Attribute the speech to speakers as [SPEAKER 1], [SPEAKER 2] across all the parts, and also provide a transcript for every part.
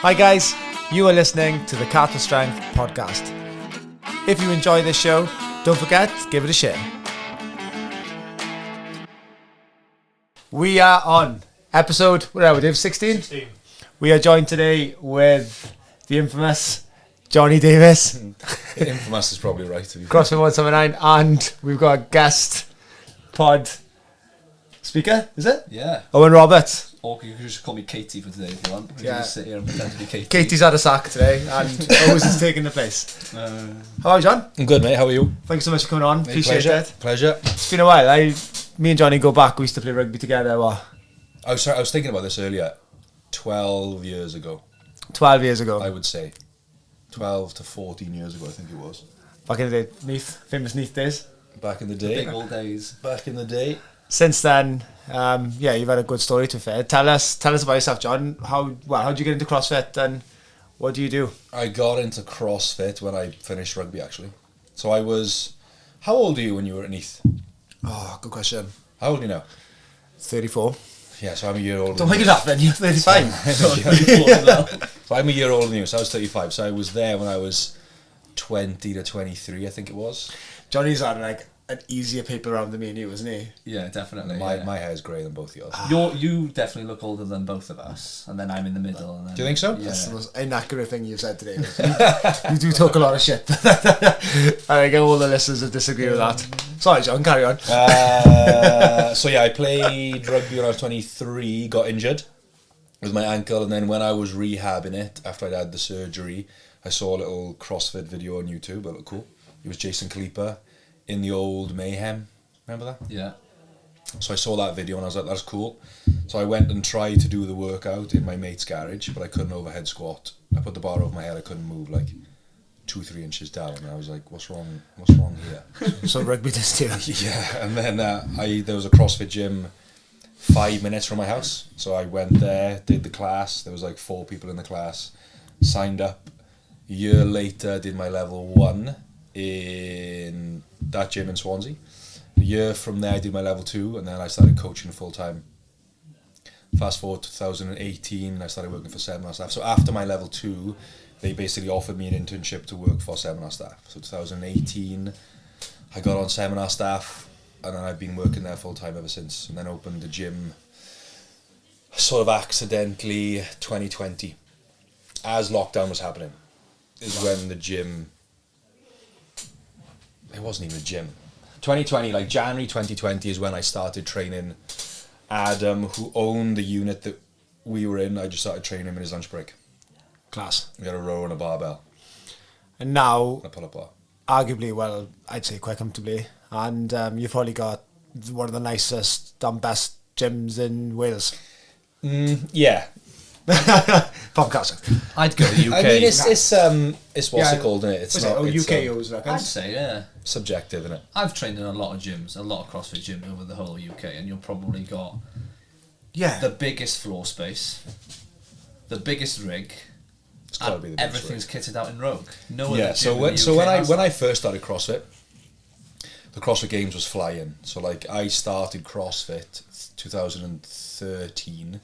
[SPEAKER 1] Hi guys, you are listening to the Cat with Strength podcast. If you enjoy this show, don't forget to give it a share. We are on episode, what are we, Dave? 16?
[SPEAKER 2] 16.
[SPEAKER 1] We are joined today with the infamous Jonny Davies,
[SPEAKER 3] Infamous is probably right, to be fair.
[SPEAKER 1] CrossFit 179, and we've got a guest pod speaker, is it?
[SPEAKER 2] Yeah.
[SPEAKER 1] Owen Roberts.
[SPEAKER 2] Or you could just call me Katie for today if you want. We can
[SPEAKER 1] Yeah.
[SPEAKER 2] just sit here and pretend to be Katie.
[SPEAKER 1] Katie's had a sack today, and Owen's is taking the place. How are you, John?
[SPEAKER 3] I'm good, mate. How are you?
[SPEAKER 1] Thanks so much for coming on. Appreciate it.
[SPEAKER 3] Pleasure.
[SPEAKER 1] It's been a while. Me and Johnny go back. We used to play rugby together. What?
[SPEAKER 3] I was thinking about this earlier. 12 years ago,
[SPEAKER 1] 12 years ago.
[SPEAKER 3] I would say. 12 to 14 years ago, I think it was.
[SPEAKER 1] Back in the day, Neath, famous Neath days.
[SPEAKER 3] Back in the
[SPEAKER 2] The
[SPEAKER 3] day.
[SPEAKER 2] big old days.
[SPEAKER 3] Back in the day.
[SPEAKER 1] Since then, you've had a good story to fair. Tell us about yourself, John. How did you get into CrossFit and what do you do?
[SPEAKER 3] I got into CrossFit when I finished rugby, actually. So I was... How old are you when you were at Neath?
[SPEAKER 1] Oh, good question.
[SPEAKER 3] How old are you now?
[SPEAKER 1] 34.
[SPEAKER 3] Yeah, so I'm a year older.
[SPEAKER 1] Don't make it up then. You're 35.
[SPEAKER 3] So I'm a year older than you, so I was 35. So I was there when I was 20 to 23, I think it was.
[SPEAKER 1] Johnny's had like an easier paper round than me and you, isn't he?
[SPEAKER 2] Yeah, definitely.
[SPEAKER 3] My
[SPEAKER 2] yeah.
[SPEAKER 3] hair is grey than both of yours.
[SPEAKER 2] You definitely look older than both of us, and then I'm in the middle. And then,
[SPEAKER 3] Do you think so?
[SPEAKER 2] Yeah.
[SPEAKER 1] That's the most inaccurate thing you've said today. You do talk a lot of shit. I think all the listeners would disagree with that. Sorry, John, carry on.
[SPEAKER 3] So yeah, I played rugby when I was 23, got injured with my ankle, and then when I was rehabbing it, after I'd had the surgery, I saw a little CrossFit video on YouTube, it looked cool. It was Jason Kalipa in the old Mayhem, remember that?
[SPEAKER 2] Yeah.
[SPEAKER 3] So I saw that video and I was like, that's cool. So I went and tried to do the workout in my mate's garage, but I couldn't overhead squat. I put the bar over my head, I couldn't move like 2-3 inches down, and I was like, what's wrong here?
[SPEAKER 1] So rugby does too.
[SPEAKER 3] Yeah, and then there was a CrossFit gym 5 minutes from my house, so I went there, did the class. There was like 4 people in the class, signed up. A year later, did my level 1 in that gym in Swansea. A year from there, I did my level 2, and then I started coaching full time. Fast forward to 2018, I started working for Seminar Staff. So after my level 2, they basically offered me an internship to work for Seminar Staff. So 2018, I got on Seminar Staff, and then I've been working there full time ever since. And then opened the gym sort of accidentally 2020. As lockdown was happening, is when the gym... It wasn't even a gym. 2020, like January 2020 is when I started training Adam, who owned the unit that we were in. I just started training him in his lunch break.
[SPEAKER 1] Class.
[SPEAKER 3] We had a row and a barbell.
[SPEAKER 1] And now,
[SPEAKER 3] And a pull-up bar.
[SPEAKER 1] arguably, well, I'd say quite comfortably. And you've probably got one of the nicest and best gyms in Wales.
[SPEAKER 3] Yeah.
[SPEAKER 1] Podcast.
[SPEAKER 2] I'd go UK.
[SPEAKER 3] I mean, it's what's
[SPEAKER 1] Yeah.
[SPEAKER 3] it called, isn't it? It's
[SPEAKER 1] What's
[SPEAKER 3] not.
[SPEAKER 1] it?
[SPEAKER 3] It's,
[SPEAKER 1] UK always reckons.
[SPEAKER 2] I'd say, yeah.
[SPEAKER 3] subjective, isn't it?
[SPEAKER 2] I've trained in a lot of gyms, a lot of CrossFit gyms over the whole UK, and you've probably got
[SPEAKER 1] Yeah.
[SPEAKER 2] the biggest floor space, the biggest rig,
[SPEAKER 3] It's got to
[SPEAKER 2] and
[SPEAKER 3] be the biggest
[SPEAKER 2] everything's
[SPEAKER 3] rig.
[SPEAKER 2] kitted out in Rogue. No
[SPEAKER 3] Yeah.
[SPEAKER 2] other
[SPEAKER 3] So
[SPEAKER 2] gym
[SPEAKER 3] when
[SPEAKER 2] in the
[SPEAKER 3] so
[SPEAKER 2] UK
[SPEAKER 3] when
[SPEAKER 2] has
[SPEAKER 3] when
[SPEAKER 2] that.
[SPEAKER 3] I first started CrossFit, the CrossFit Games was flying. So like I started CrossFit 2013.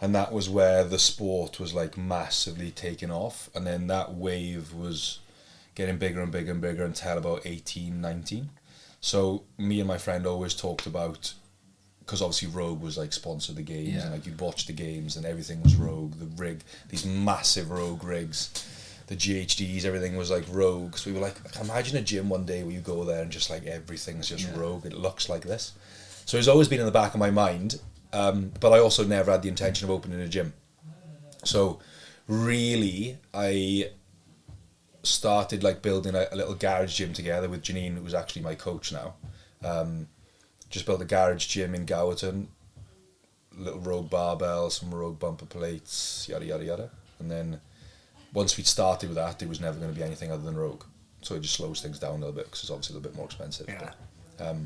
[SPEAKER 3] And that was where the sport was like massively taking off. And then that wave was getting bigger and bigger and bigger until about 18, 19. So me and my friend always talked about, because obviously Rogue was like sponsored the games,
[SPEAKER 2] Yeah.
[SPEAKER 3] and like you'd watch the games and everything was Rogue, the rig, these massive Rogue rigs, the GHDs, everything was like Rogue. So we were like, imagine a gym one day where you go there and just like everything's just
[SPEAKER 2] Yeah.
[SPEAKER 3] Rogue, it looks like this. So it's always been in the back of my mind. But I also never had the intention of opening a gym. So really, I started like building a little garage gym together with Janine, who's actually my coach now. Just built a garage gym in Gowerton, little Rogue barbell, some Rogue bumper plates, yada yada yada. And then once we'd started with that, it was never going to be anything other than Rogue. So it just slows things down a little bit because it's obviously a little bit more expensive.
[SPEAKER 1] Yeah.
[SPEAKER 3] But,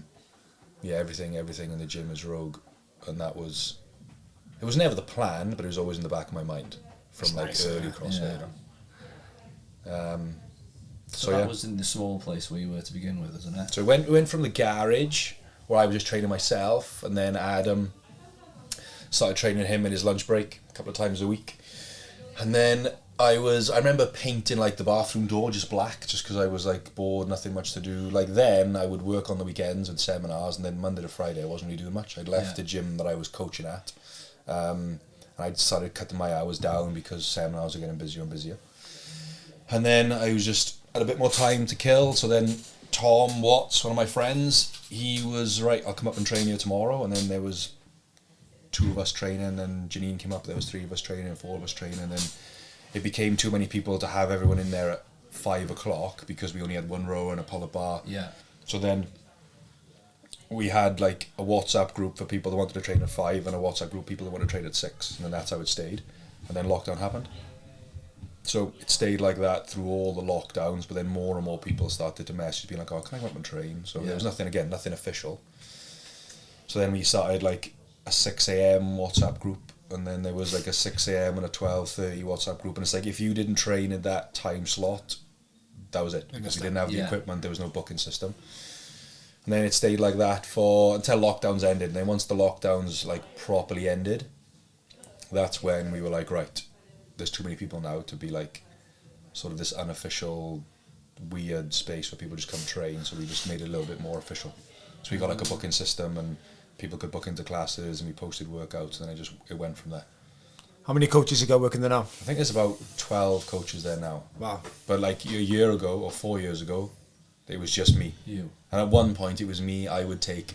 [SPEAKER 3] yeah, everything in the gym is Rogue. And it was never the plan, but it was always in the back of my mind from
[SPEAKER 1] It's
[SPEAKER 3] like
[SPEAKER 1] nice,
[SPEAKER 3] early
[SPEAKER 1] yeah.
[SPEAKER 3] CrossFit.
[SPEAKER 2] Yeah.
[SPEAKER 3] So
[SPEAKER 2] that
[SPEAKER 3] yeah.
[SPEAKER 2] was in the small place where you were to begin with, isn't it?
[SPEAKER 3] So we went from the garage where I was just training myself, and then Adam started training him in his lunch break a couple of times a week. And then I remember painting like the bathroom door just black, just because I was like bored, nothing much to do. Like then I would work on the weekends and seminars, and then Monday to Friday I wasn't really doing much. I'd left the gym that I was coaching at, and I'd started cutting my hours down because seminars were getting busier and busier. And then I was just had a bit more time to kill. So then Tom Watts, one of my friends, he was right. I'll come up and train you tomorrow. And then there was 2 of us training, and Janine came up. There was 3 of us training, 4 of us training, and then it became too many people to have everyone in there at 5 o'clock because we only had 1 row and a pull-up bar.
[SPEAKER 2] Yeah.
[SPEAKER 3] So then we had like a WhatsApp group for people that wanted to train at 5 and a WhatsApp group for people that wanted to train at 6, and then that's how it stayed. And then lockdown happened. So it stayed like that through all the lockdowns, but then more and more people started to message, being like, oh, can I come up and train? So there was nothing official. So then we started like a 6 a.m. WhatsApp group, and then there was like a 6 a.m. and a 12:30 WhatsApp group, and it's like if you didn't train in that time slot, that was it. Because we didn't have the equipment, there was no booking system. And then it stayed like that until lockdowns ended. And then once the lockdowns like properly ended, that's when we were like, right, there's too many people now to be like sort of this unofficial weird space where people just come train. So we just made it a little bit more official. So we got like a booking system, and people could book into classes, and we posted workouts, and then it went from there.
[SPEAKER 1] How many coaches you got working there now?
[SPEAKER 3] I think there's about 12 coaches there now.
[SPEAKER 1] Wow.
[SPEAKER 3] But like a year ago or 4 years ago, it was just me.
[SPEAKER 2] You.
[SPEAKER 3] And at one point it was me. I would take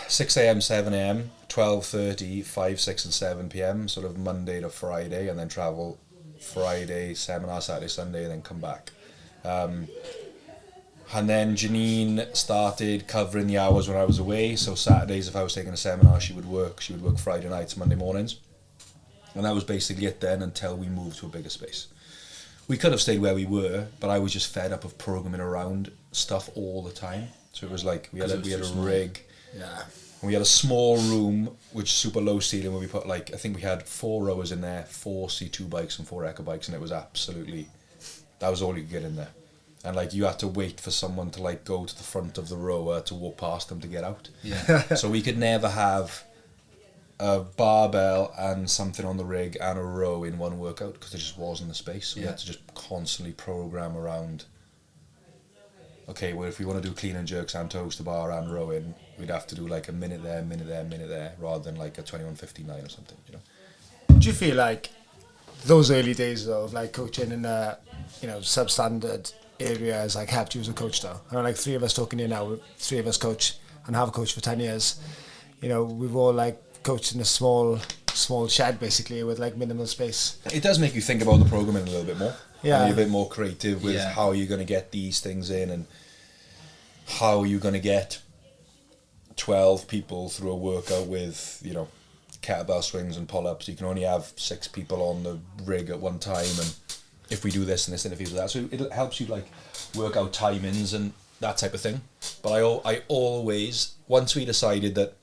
[SPEAKER 3] 6 a.m, 7 a.m, 12:30, 5, 6 and 7 p.m, sort of Monday to Friday, and then travel Friday, seminar, Saturday, Sunday, and then come back. And then Janine started covering the hours when I was away. So Saturdays, if I was taking a seminar, she would work Friday nights, Monday mornings. And that was basically it then until we moved to a bigger space. We could have stayed where we were, but I was just fed up of programming around stuff all the time. So it was like we had a rig.
[SPEAKER 1] Yeah.
[SPEAKER 3] And we had a small room, which super low ceiling, where we put like, I think we had 4 rowers in there, 4 C2 bikes and 4 Echo bikes, and it was absolutely, that was all you could get in there. And like you had to wait for someone to like go to the front of the rower to walk past them to get out.
[SPEAKER 2] Yeah.
[SPEAKER 3] So we could never have a barbell and something on the rig and a row in one workout because there just wasn't the space. So we had to just constantly program around. Okay, well if we want to do clean and jerks and toes to bar and rowing, we'd have to do like a minute there, rather than like a 21:59 or something. You know.
[SPEAKER 1] Do you feel like those early days though, of like coaching in a substandard area has like helped you as a coach though? I know like 3 of us talking here now, 3 of us coach and have coached for 10 years. You know, we've all like coached in a small shed basically with like minimal space.
[SPEAKER 3] It does make you think about the programming a little bit more.
[SPEAKER 1] Yeah.
[SPEAKER 3] And you're a bit more creative with how you're going to get these things in, and how you're going to get 12 people through a workout with, kettlebell swings and pull-ups. You can only have 6 people on the rig at one time, and if we do this and this interviews with that, so it helps you like work out timings and that type of thing. But I always, once we decided that,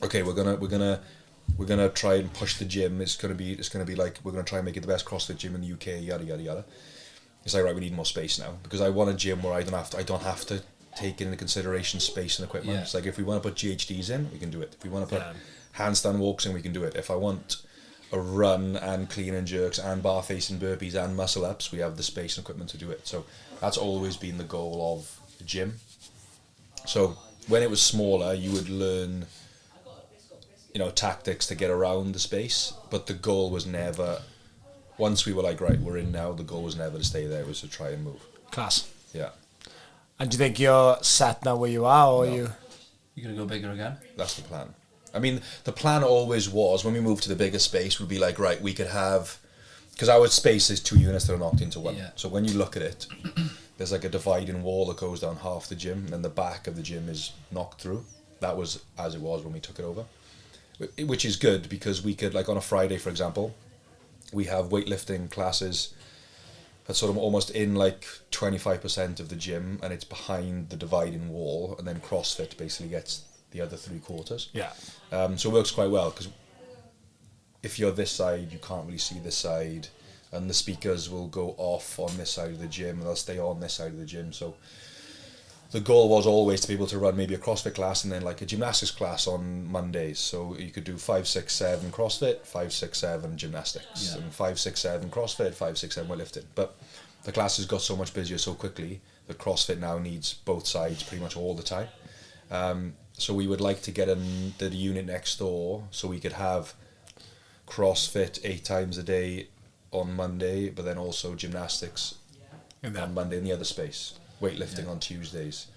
[SPEAKER 3] okay, we're gonna try and push the gym. It's gonna be like we're gonna try and make it the best CrossFit gym in the UK. Yada yada yada. It's like, right, we need more space now, because I want a gym where I don't have to take into consideration space and equipment. It's like if we want to put GHDs in, we can do it. If we want to put handstand walks in, we can do it. If I want a run and clean and jerks and bar facing burpees and muscle ups, we have the space and equipment to do it. So that's always been the goal of the gym. So when it was smaller, you would learn, tactics to get around the space, but the goal was never, once we were like, right, we're in now, the goal was never to stay there, it was to try and move.
[SPEAKER 1] Class.
[SPEAKER 3] Yeah.
[SPEAKER 1] And do you think you're set now where you are, or
[SPEAKER 2] You're going to go bigger again?
[SPEAKER 3] That's the plan. I mean, the plan always was, when we moved to the bigger space, would be like, right, we could have, because our space is 2 units that are knocked into one. So when you look at it, there's like a dividing wall that goes down half the gym, and then the back of the gym is knocked through. That was as it was when we took it over. Which is good, because we could, like on a Friday, for example, we have weightlifting classes that's sort of almost in like 25% of the gym, and it's behind the dividing wall, and then CrossFit basically gets the other 3/4.
[SPEAKER 1] Yeah.
[SPEAKER 3] So it works quite well, because if you're this side, you can't really see this side, and the speakers will go off on this side of the gym, and they'll stay on this side of the gym. So the goal was always to be able to run maybe a CrossFit class and then like a gymnastics class on Mondays. So you could do 5, 6, 7 CrossFit, 5, 6, 7 gymnastics, and 5, 6, 7 CrossFit, 5, 6, 7 weightlifting. But the classes got so much busier so quickly that CrossFit now needs both sides pretty much all the time. So we would like to get in the unit next door so we could have CrossFit 8 times a day on Monday, but then also gymnastics on Monday in the other space, weightlifting on Tuesdays,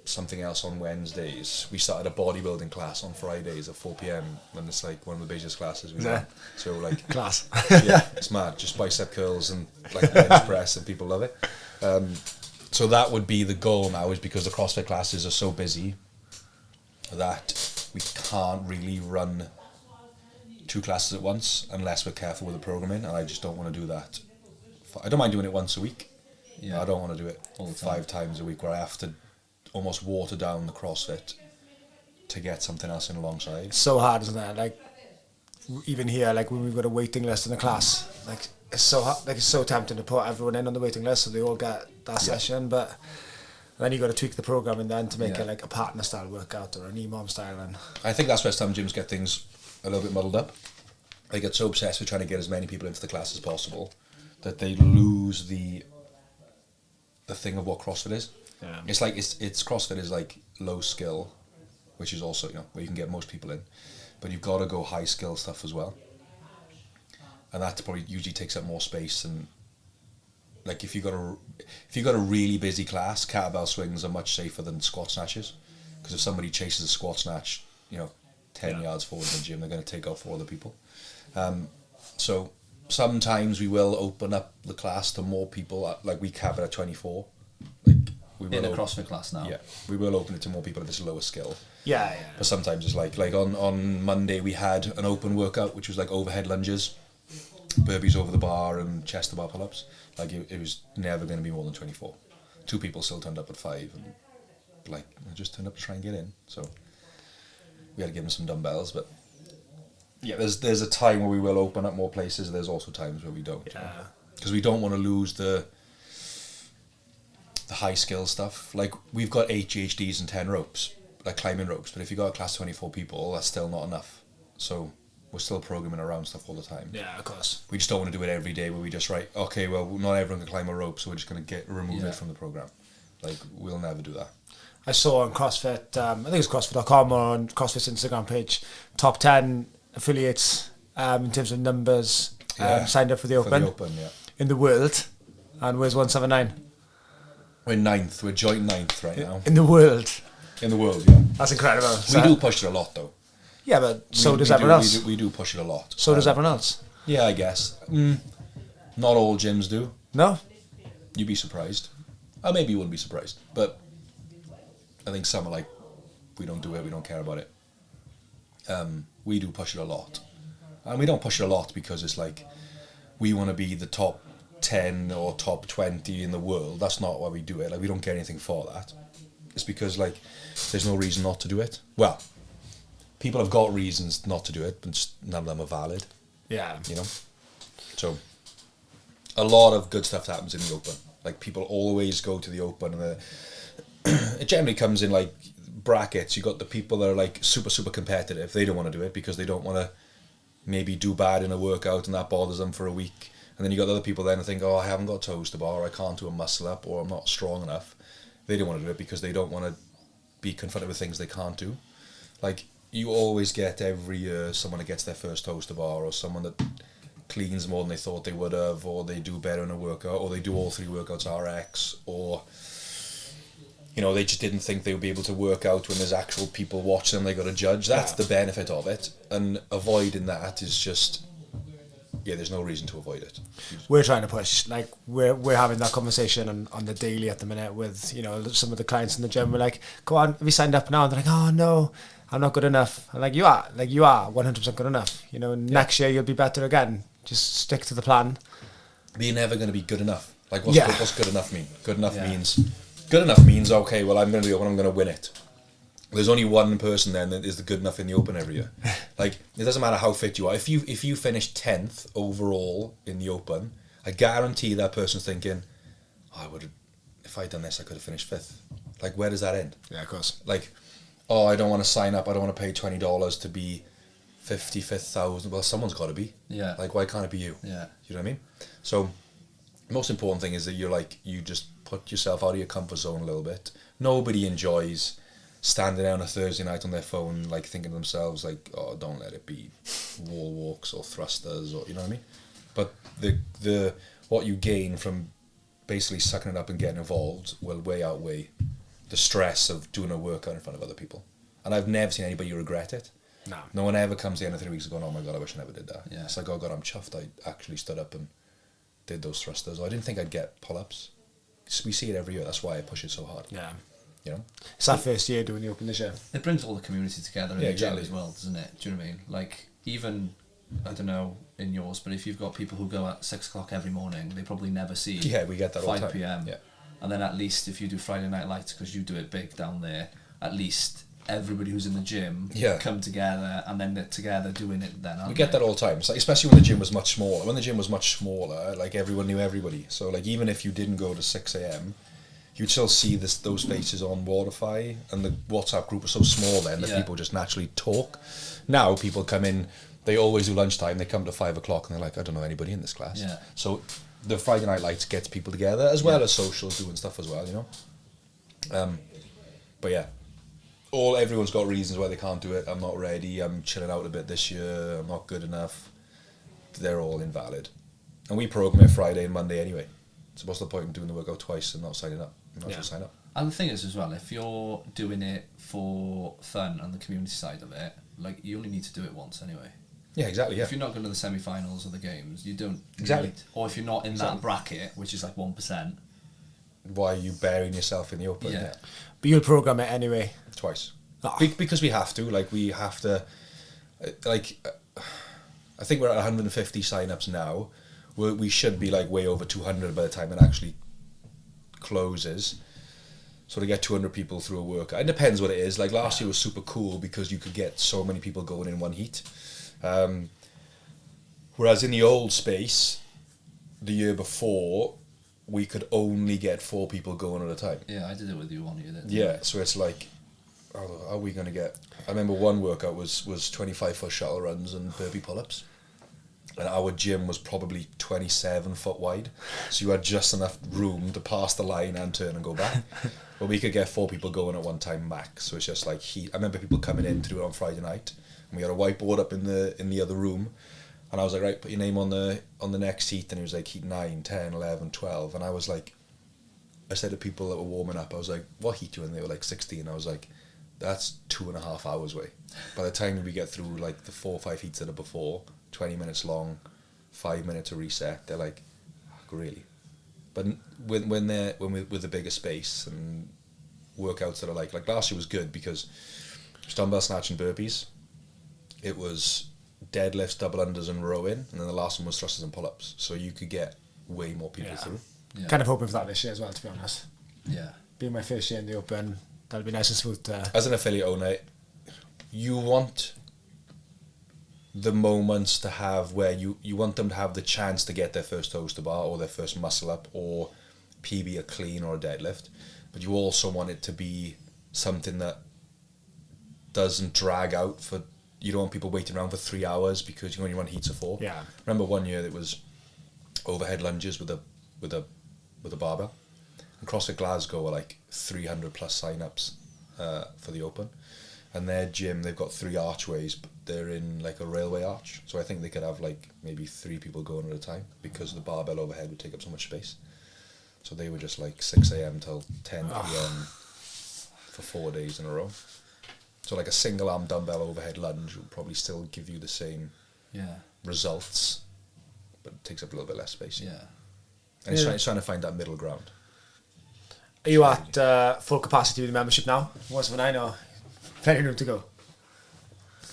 [SPEAKER 3] something else on Wednesdays. We started a bodybuilding class on Fridays at 4 p.m. and it's like one of the busiest classes we have. So like
[SPEAKER 1] Class.
[SPEAKER 3] yeah, it's mad. Just bicep curls and like bench press, and people love it. So that would be the goal now, is because the CrossFit classes are so busy that we can't really run 2 classes at once unless we're careful with the programming, and I just don't want to do that. I don't mind doing it once a week. I don't want to do it all 5 times a week where I have to almost water down the CrossFit to get something else in alongside.
[SPEAKER 1] It's so hard, isn't it? Like, even here, like when we've got a waiting list in the class, like it's so hard, like it's so tempting to put everyone in on the waiting list so they all get that session, but then you got to tweak the programming then to make it like a partner style workout or an EMOM style. And
[SPEAKER 3] I think that's where some gyms get things a little bit muddled up. They get so obsessed with trying to get as many people into the class as possible that they lose the thing of what CrossFit is.
[SPEAKER 1] Yeah.
[SPEAKER 3] It's like it's CrossFit is like low skill, which is also, you know, where you can get most people in, but you've got to go high skill stuff as well, and that probably usually takes up more space. And like if you got a really busy class, kettlebell swings are much safer than squat snatches, because if somebody chases a squat snatch, you know, 10 yards forward in the gym, they're going to take out 4 other people. So sometimes we will open up the class to more people. Like we cap it at 24. Like we will
[SPEAKER 2] in a CrossFit class now.
[SPEAKER 3] Yeah, we will open it to more people if it's lower skill.
[SPEAKER 1] yeah.
[SPEAKER 3] But sometimes it's like on Monday we had an open workout which was like overhead lunges, burpees over the bar, and chest to bar pull-ups. Like it was never going to be more than 24. 2 people still turned up at 5, and like I just turned up to try and get in. So we had to give them some dumbbells, but yeah, there's a time where we will open up more places. There's also times where we don't, because we don't want to lose the high skill stuff. Like we've got 8 GHDs and 10 ropes, like climbing ropes, but if you got a class of 24 people, that's still not enough. So we're still programming around stuff all the time.
[SPEAKER 1] Yeah, of course.
[SPEAKER 3] We just don't want to do it every day where we just write, okay, well, not everyone can climb a rope, so we're just going to remove it from the program. Like we'll never do that.
[SPEAKER 1] I saw on CrossFit, I think it's CrossFit.com or on CrossFit's Instagram page, top 10 affiliates in terms of numbers signed up for the Open. In the world. And where's 179?
[SPEAKER 3] We're 9th. We're joint 9th right now.
[SPEAKER 1] In the world.
[SPEAKER 3] In the world, yeah.
[SPEAKER 1] That's incredible.
[SPEAKER 3] We do push it a lot, though.
[SPEAKER 1] Yeah, but so does everyone else.
[SPEAKER 3] We do push it a lot.
[SPEAKER 1] So does everyone else.
[SPEAKER 3] Yeah, I guess. Not all gyms do.
[SPEAKER 1] No?
[SPEAKER 3] You'd be surprised. Or maybe you wouldn't be surprised. But I think some are like, we don't do it, we don't care about it. We do push it a lot. And we don't push it a lot because it's like, we want to be the top 10 or top 20 in the world. That's not why we do it. Like, we don't get anything for that. It's because, like, there's no reason not to do it. Well, people have got reasons not to do it, but just none of them are valid.
[SPEAKER 1] Yeah.
[SPEAKER 3] You know? So, a lot of good stuff happens in the Open. Like, people always go to the Open, and it generally comes in, like, brackets. You got the people that are, like, super, super competitive. They don't want to do it because they don't want to maybe do bad in a workout, and that bothers them for a week. And then you got other people then who think, oh, I haven't got toes to bar, or I can't do a muscle up, or I'm not strong enough. They don't want to do it because they don't want to be confronted with things they can't do. Like, you always get every year someone that gets their first toes to bar, or someone that cleans more than they thought they would have, or they do better in a workout, or they do all 3 workouts RX, or, you know, they just didn't think they would be able to work out when there's actual people watching them, they got to judge. That's the benefit of it. And avoiding that is just, there's no reason to avoid it.
[SPEAKER 1] We're trying to push, like, we're having that conversation on the daily at the minute with, you know, some of the clients in the gym. We're like, go on, have you signed up now? And they're like, oh no, I'm not good enough. I'm like, you are 100% good enough. You know, next year you'll be better again. Just stick to the plan.
[SPEAKER 3] But you're never going to be good enough. Like, what's good enough mean? Good enough means, okay, well, I'm going to do it when I'm going to win it. There's only one person then that is the good enough in the Open every year. Like, it doesn't matter how fit you are. If you finish 10th overall in the Open, I guarantee that person's thinking, oh, if I'd done this, I could have finished 5th. Like, where does that end?
[SPEAKER 1] Yeah, of course.
[SPEAKER 3] Like, oh, I don't want to sign up. I don't want to pay $20 to be 55,000. Well, someone's got to be.
[SPEAKER 2] Yeah.
[SPEAKER 3] Like, why can't it be you?
[SPEAKER 2] Yeah.
[SPEAKER 3] You know what I mean? So, the most important thing is that you just put yourself out of your comfort zone a little bit. Nobody enjoys standing there on a Thursday night on their phone, like thinking to themselves, like, oh, don't let it be wall walks or thrusters, or you know what I mean. But the what you gain from basically sucking it up and getting involved will way outweigh the stress of doing a workout in front of other people. And I've never seen anybody regret it.
[SPEAKER 1] No.
[SPEAKER 3] No one ever comes to the end of 3 weeks going, oh my God, I wish I never did that.
[SPEAKER 2] Yeah.
[SPEAKER 3] It's like, oh God, I'm chuffed I actually stood up and did those thrusters. I didn't think I'd get pull-ups. We see it every year. That's why I push it so hard.
[SPEAKER 1] Yeah.
[SPEAKER 3] You know?
[SPEAKER 1] It's that first year doing the open this year.
[SPEAKER 2] It brings all the community together in
[SPEAKER 3] Yeah,
[SPEAKER 2] the gym
[SPEAKER 3] exactly.
[SPEAKER 2] as well, doesn't it? Do you know what I mean? Like, even, I don't know in yours, but if you've got people who go at 6 o'clock every morning, they probably never see
[SPEAKER 3] Yeah, we get that all the
[SPEAKER 2] 5
[SPEAKER 3] time.
[SPEAKER 2] p.m.
[SPEAKER 3] Yeah.
[SPEAKER 2] And then at least if you do Friday Night Lights, because you do it big down there, at least everybody who's in the gym come together, and then they're together doing it then.
[SPEAKER 3] We get that all the time. It's like, especially when the gym was much smaller. When the gym was much smaller, like everyone knew everybody. So like even if you didn't go to 6 a.m, you'd still see those faces on Waterfy, and the WhatsApp group was so small then that people just naturally talk. Now people come in, they always do lunchtime, they come to 5 o'clock and they're like, I don't know anybody in this class.
[SPEAKER 2] Yeah.
[SPEAKER 3] So the Friday Night Lights gets people together, as well as socials doing stuff as well, you know. But yeah, everyone's got reasons why they can't do it. I'm not ready, I'm chilling out a bit this year, I'm not good enough. They're all invalid. And we program it Friday and Monday anyway. So what's the point in doing the workout twice and not signing up? You might as well sign up.
[SPEAKER 2] And the thing is as well, if you're doing it for fun and the community side of it, like you only need to do it once anyway.
[SPEAKER 3] Yeah, exactly. Yeah.
[SPEAKER 2] If you're not going to the semi-finals or the games, you don't
[SPEAKER 3] Exactly.
[SPEAKER 2] need, or if you're not in that bracket, which is like 1%.
[SPEAKER 3] Why are you burying yourself in the open?
[SPEAKER 2] Yeah.
[SPEAKER 1] But you'll program it anyway.
[SPEAKER 3] Twice.
[SPEAKER 1] Oh.
[SPEAKER 3] Because we have to. Like, we have to... Like, I think we're at 150 sign-ups now. We should be, like, way over 200 by the time it actually closes. So to get 200 people through a workout, it depends what it is. Like, last year was super cool because you could get so many people going in one heat. Whereas in the old space, the year before, we could only get 4 people going at a time.
[SPEAKER 2] Yeah, I did it with you one year.
[SPEAKER 3] Yeah, so it's like, how are we going to get... I remember one workout was 25-foot shuttle runs and burpee pull-ups. And our gym was probably 27 foot wide. So you had just enough room to pass the line and turn and go back. But we could get 4 people going at one time max. So it's just like heat. I remember people coming in to do it on Friday night. And we had a whiteboard up in the other room. And I was like, right, put your name on the next heat. And it was like heat 9, 10, 11, 12. And I was like, I said to people that were warming up, I was like, what heat are you in? They were like 16. I was like, that's 2.5 hours away. By the time we get through like the 4 or 5 heats that are before, 20 minutes long, 5 minutes to reset, they're like, really? But when we're with a bigger space and workouts that are like last year was good because it was dumbbell snatch and burpees. It was deadlifts, double unders and rowing, and then the last one was thrusters and pull-ups. So you could get way more people through.
[SPEAKER 2] Yeah.
[SPEAKER 1] Kind of hoping for that this year as well, to be honest.
[SPEAKER 2] Yeah.
[SPEAKER 1] Being my first year in the open, that'll be nice and smooth.
[SPEAKER 3] As an affiliate owner, you want the moments to have where you want them to have the chance to get their first toes to bar or their first muscle up or PB a clean or a deadlift, but you also want it to be something that doesn't drag out for... You don't want people waiting around for 3 hours because you only run heats of 4.
[SPEAKER 1] Yeah.
[SPEAKER 3] Remember one year it was overhead lunges with a barbell. And CrossFit Glasgow were like 300 plus sign-ups for the open. And their gym, they've got 3 archways, but they're in like a railway arch. So I think they could have like maybe 3 people going at a time because the barbell overhead would take up so much space. So they were just like 6 a.m. till 10 p.m. for 4 days in a row. So like a single arm dumbbell overhead lunge will probably still give you the same results, but it takes up a little bit less space.
[SPEAKER 2] Yeah.
[SPEAKER 3] And it's trying to find that middle ground.
[SPEAKER 1] Are you at full capacity with the membership now? What's for 9 or plenty of room to go?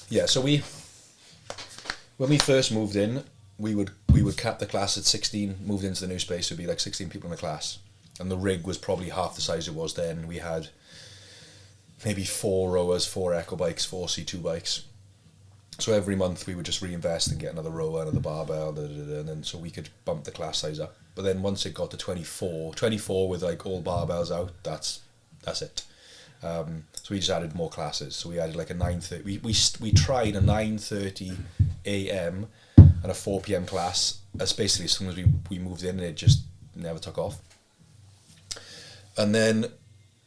[SPEAKER 3] Yeah, so when we first moved in, we would cap the class at 16. Moved into the new space, it would be like 16 people in the class, and the rig was probably half the size it was then. We had maybe 4 rowers, 4 echo bikes, 4 C2 bikes, So every month we would just reinvest and get another rower, another barbell, and then so we could bump the class size up. But then once it got to 24 with like all barbells out, that's it. So we just added more classes. So we added like a 9:30. We tried a 9:30 a.m. and a 4 p.m. class. That's basically as soon as we moved in, it just never took off. And then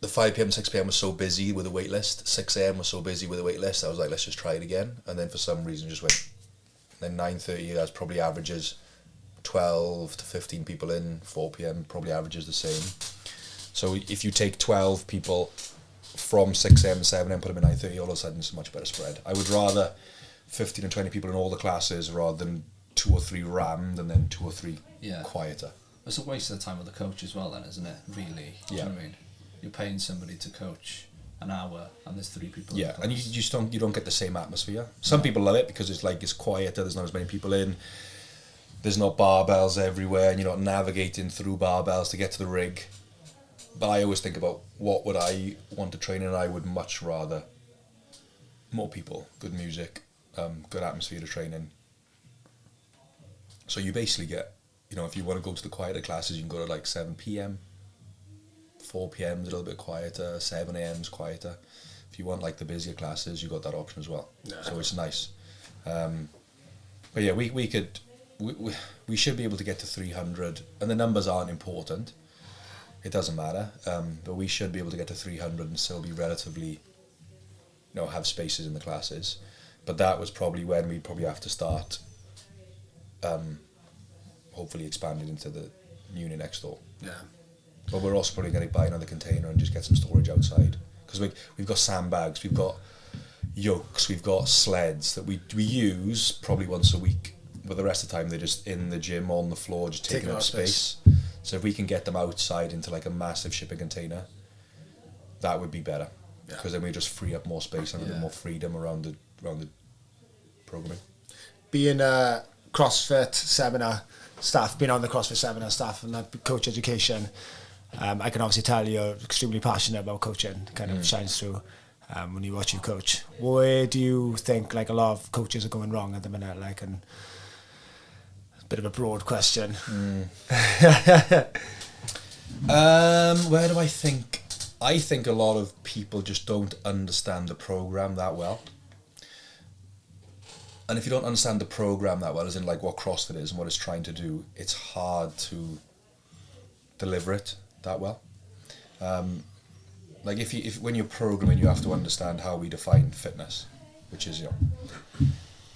[SPEAKER 3] the 5 p.m, 6 p.m. was so busy with the wait list. 6 a.m. was so busy with the wait list. I was like, let's just try it again. And then for some reason, just went. Then 9:30, that's probably averages 12 to 15 people in. 4 p.m. probably averages the same. So if you take 12 people from 6 a.m. to 7 a.m, put them in 9:30, all of a sudden it's a much better spread. I would rather 15 and 20 people in all the classes rather than 2 or 3 rammed and then 2 or 3 quieter.
[SPEAKER 2] It's a waste of the time of the coach as well then, isn't it? Really.
[SPEAKER 3] Yeah.
[SPEAKER 2] Do you know what I mean? You're paying somebody to coach an hour and there's 3 people.
[SPEAKER 3] Yeah, and you don't get the same atmosphere. Some people love it because it's quieter, there's not as many people in, there's not barbells everywhere and you're not navigating through barbells to get to the rig. But I always think about what would I want to train in, and I would much rather more people, good music, good atmosphere to train in. So you basically get, if you want to go to the quieter classes, you can go to like 7 p.m, 4 p.m is a little bit quieter, 7 a.m is quieter. If you want like the busier classes, you got that option as well. Yeah. So it's nice. But yeah, we should be able to get to 300, and the numbers aren't important. It doesn't matter, but we should be able to get to 300 and still be relatively, have spaces in the classes. But that was probably when we'd probably have to start, hopefully expanding into the unit next door.
[SPEAKER 1] Yeah.
[SPEAKER 3] But we're also probably going to buy another container and just get some storage outside. Because we've got sandbags, we've got yokes, we've got sleds that we use probably once a week. But the rest of the time they're just in the gym on the floor, just taking up space. So if we can get them outside into like a massive shipping container, that would be better. Because then we just free up more space and a bit more freedom around the programming.
[SPEAKER 1] Being a CrossFit seminar staff, being on the CrossFit seminar staff and that coach education, I can obviously tell you're extremely passionate about coaching. Kind of shines through when you watch you coach. Where do you think like a lot of coaches are going wrong at the minute? Like, and bit of a broad question.
[SPEAKER 3] Where do I think? I think a lot of people just don't understand the program that well. And if you don't understand the program that well, as in like what CrossFit is and what it's trying to do, it's hard to deliver it that well. Like if when you're programming, you have to understand how we define fitness, which is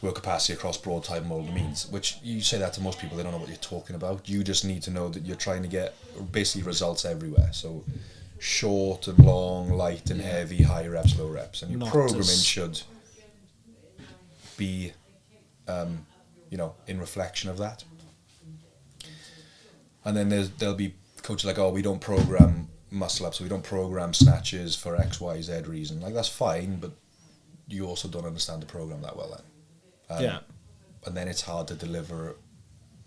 [SPEAKER 3] work capacity across broad time and all the means, which you say that to most people, they don't know what you're talking about. You just need to know that you're trying to get basically results everywhere. So short and long, light and heavy, high reps, low reps. And your programming should be, in reflection of that. And then there'll be coaches like, we don't program muscle ups, so we don't program snatches for X, Y, Z reason. Like, that's fine, but you also don't understand the program that well then. And then it's hard to deliver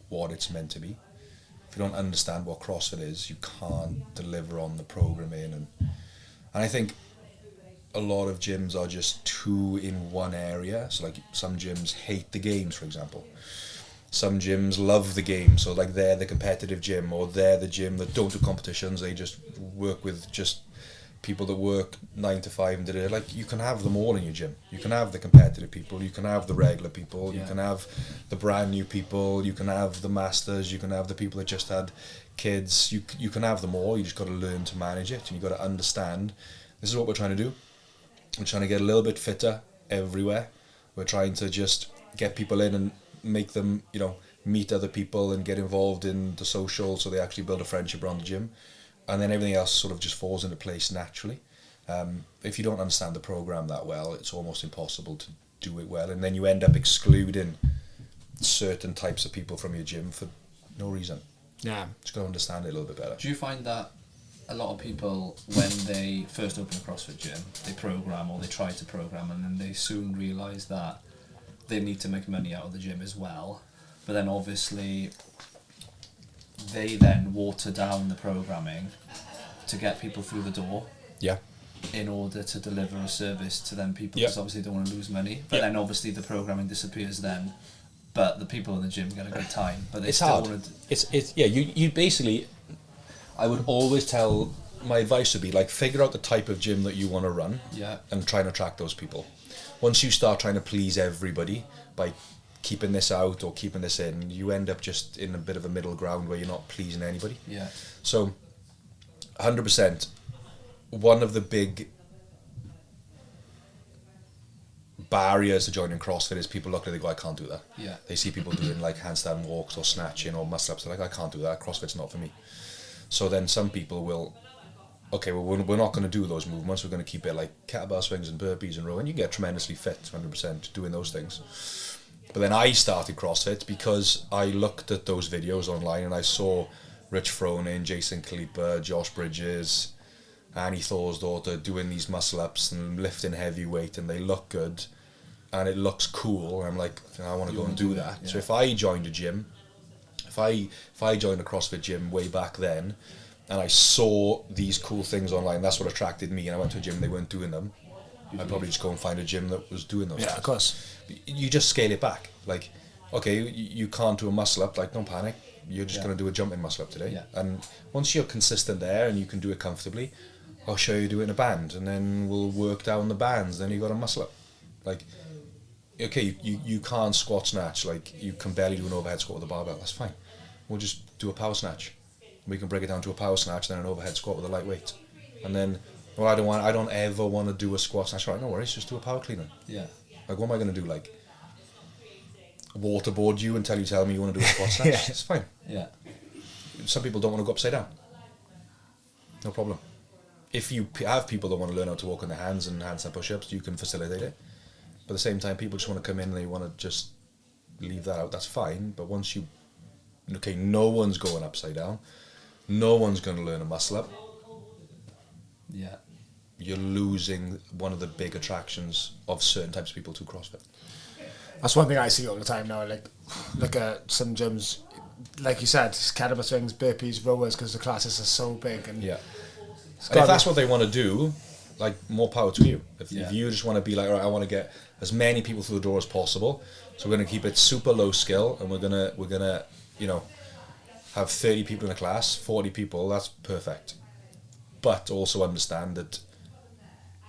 [SPEAKER 3] what it's meant to be. If you don't understand what CrossFit is, you can't deliver on the programming. And I think a lot of gyms are just too in one area. So like some gyms hate the games, for example. Some gyms love the game, so like they're the competitive gym, or they're the gym that don't do competitions. They just work with just people that work 9 to 5 and da-da. Like, you can have them all in your gym. You can have the competitive people, you can have the regular people, you can have the brand new people, you can have the masters, you can have the people that just had kids. You can have them all. You just got to learn to manage it, and you got to understand this is what we're trying to do. We're trying to get a little bit fitter everywhere. We're trying to just get people in and make them, meet other people and get involved in the social, so they actually build a friendship around the gym. And then everything else sort of just falls into place naturally. If you don't understand the program that well, it's almost impossible to do it well. And then you end up excluding certain types of people from your gym for no reason. Yeah. Just got to understand it a little bit better.
[SPEAKER 2] Do you find that a lot of people, when they first open a CrossFit gym, they program or they try to program, and then they soon realise that they need to make money out of the gym as well, but then obviously they then water down the programming to get people through the door?
[SPEAKER 3] Yeah.
[SPEAKER 2] in order to deliver a service to them people,
[SPEAKER 3] Yeah.
[SPEAKER 2] because obviously they don't want to lose money. But
[SPEAKER 3] Yeah.
[SPEAKER 2] then obviously the programming disappears then. But the people in the gym get a good time. But they
[SPEAKER 3] It's
[SPEAKER 2] still
[SPEAKER 3] hard.
[SPEAKER 2] want to.
[SPEAKER 3] It's yeah. You basically, I would always tell, my advice would be like, figure out the type of gym that you want to run,
[SPEAKER 2] Yeah.
[SPEAKER 3] and try and attract those people. Once you start trying to please everybody by keeping this out or keeping this in, you end up just in a bit of a middle ground where you're not pleasing anybody.
[SPEAKER 2] Yeah.
[SPEAKER 3] So, 100%, one of the big barriers to joining CrossFit is people look at it, they go, I can't do that.
[SPEAKER 2] Yeah.
[SPEAKER 3] They see people doing like handstand walks or snatching or muscle ups, they're like, I can't do that, CrossFit's not for me. So then some people will, okay, well, we're not going to do those movements, we're going to keep it like kettlebell swings and burpees and rowing. You get tremendously fit, 100%, doing those things. But then I started CrossFit because I looked at those videos online and I saw Rich Froning, Jason Kalipa, Josh Bridges, Annie Thorsdaughter doing these muscle ups and lifting heavy weight, and they look good and it looks cool. And I'm like, I want to go and do that.
[SPEAKER 2] Yeah.
[SPEAKER 3] So if I joined a gym, if I joined a CrossFit gym way back then, and I saw these cool things online, that's what attracted me, and I went to a gym and they weren't doing them, I'd probably just go and find a gym that was doing those
[SPEAKER 1] Yeah,
[SPEAKER 3] things.
[SPEAKER 1] of course.
[SPEAKER 3] You just scale it back. Like, okay, you can't do a muscle up, like, don't panic. You're just
[SPEAKER 2] Yeah.
[SPEAKER 3] going to do a jumping muscle up today.
[SPEAKER 2] Yeah.
[SPEAKER 3] And once you're consistent there and you can do it comfortably, I'll show you do it in a band, and then we'll work down the bands, then you got a muscle up. Like, okay, you can't squat snatch, like, you can barely do an overhead squat with a barbell, that's fine. We'll just do a power snatch. We can break it down to a power snatch, then an overhead squat with a light weight. And then, well, I don't ever want to do a squat snatch. Right, no worries, just do a power cleaner.
[SPEAKER 2] Yeah.
[SPEAKER 3] Like, what am I going to do? Like, waterboard you until you tell me you want to do a squat snatch?
[SPEAKER 1] Yeah.
[SPEAKER 3] It's fine.
[SPEAKER 2] Yeah.
[SPEAKER 3] Some people don't want to go upside down. No problem. If you have people that want to learn how to walk on their hands and handstand push-ups, you can facilitate it. But at the same time, people just want to come in and they want to just leave that out. That's fine. But once you, okay, no one's going upside down. No one's going to learn a muscle up.
[SPEAKER 2] Yeah.
[SPEAKER 3] You're losing one of the big attractions of certain types of people to CrossFit.
[SPEAKER 1] That's one thing I see all the time now. Like, look at some gyms, like you said, kettlebell swings, burpees, rowers, because the classes are so big. And
[SPEAKER 3] Yeah.
[SPEAKER 1] it's
[SPEAKER 3] And if
[SPEAKER 1] gotta
[SPEAKER 3] that's
[SPEAKER 1] be-
[SPEAKER 3] what they want to do, like, more power to you. If
[SPEAKER 2] Yeah.
[SPEAKER 3] you just want to be like, all right, I want to get as many people through the door as possible, so we're going to keep it super low skill, and we're gonna you know, have 30 people in a class, 40 people, that's perfect. But also understand that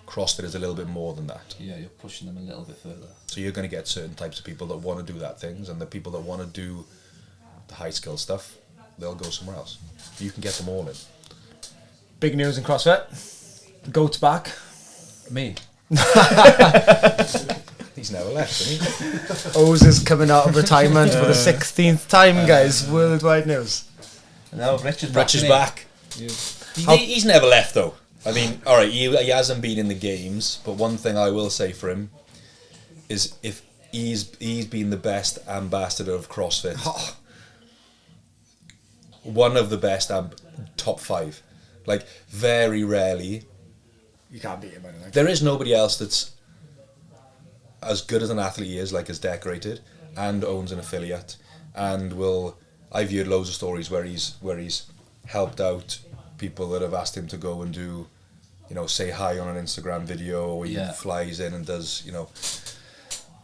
[SPEAKER 3] CrossFit is a little bit more than that.
[SPEAKER 2] Yeah, you're pushing them a little bit further.
[SPEAKER 3] So you're going to get certain types of people that want to do that things, and the people that want to do the high skill stuff, they'll go somewhere else. You can get them all in.
[SPEAKER 1] big news in CrossFit. Goat's back.
[SPEAKER 2] Me.
[SPEAKER 3] He's never left, hasn't he?
[SPEAKER 1] Oz is coming out of retirement for the 16th time, guys. Worldwide news.
[SPEAKER 2] No, Rich is back.
[SPEAKER 3] Rich is
[SPEAKER 2] innit?
[SPEAKER 3] back.
[SPEAKER 1] How-
[SPEAKER 3] He's never left though. I mean, all right, he hasn't been in the games, but one thing I will say for him is if he's been the best ambassador of CrossFit, one of the best top 5. Like, very rarely
[SPEAKER 1] You can't beat him, I don't think.
[SPEAKER 3] there is nobody else that's as good as an athlete he is, like, as decorated, and owns an affiliate, and I've heard loads of stories where he's helped out people that have asked him to go and do, you know, say hi on an Instagram video, or he
[SPEAKER 2] Yeah.
[SPEAKER 3] flies in and does, you know,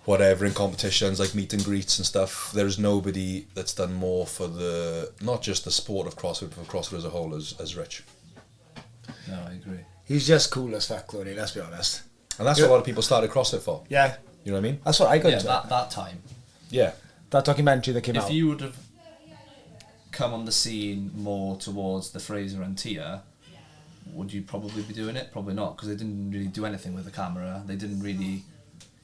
[SPEAKER 3] whatever in competitions like meet and greets and stuff. There's nobody that's done more for not just the sport of CrossFit, but for CrossFit as a whole as Rich.
[SPEAKER 2] No, I agree.
[SPEAKER 1] He's just cool as fuck, Clooney, let's be honest.
[SPEAKER 3] And that's what a lot of people started CrossFit for.
[SPEAKER 1] Yeah,
[SPEAKER 3] You know what I mean?
[SPEAKER 1] that's what I got
[SPEAKER 2] Yeah,
[SPEAKER 1] into.
[SPEAKER 2] that time.
[SPEAKER 3] Yeah.
[SPEAKER 1] That documentary that came
[SPEAKER 2] If
[SPEAKER 1] out.
[SPEAKER 2] you would have come on the scene more towards the Fraser and Tia, would you probably be doing it? Probably not, because they didn't really do anything with the camera. They didn't really...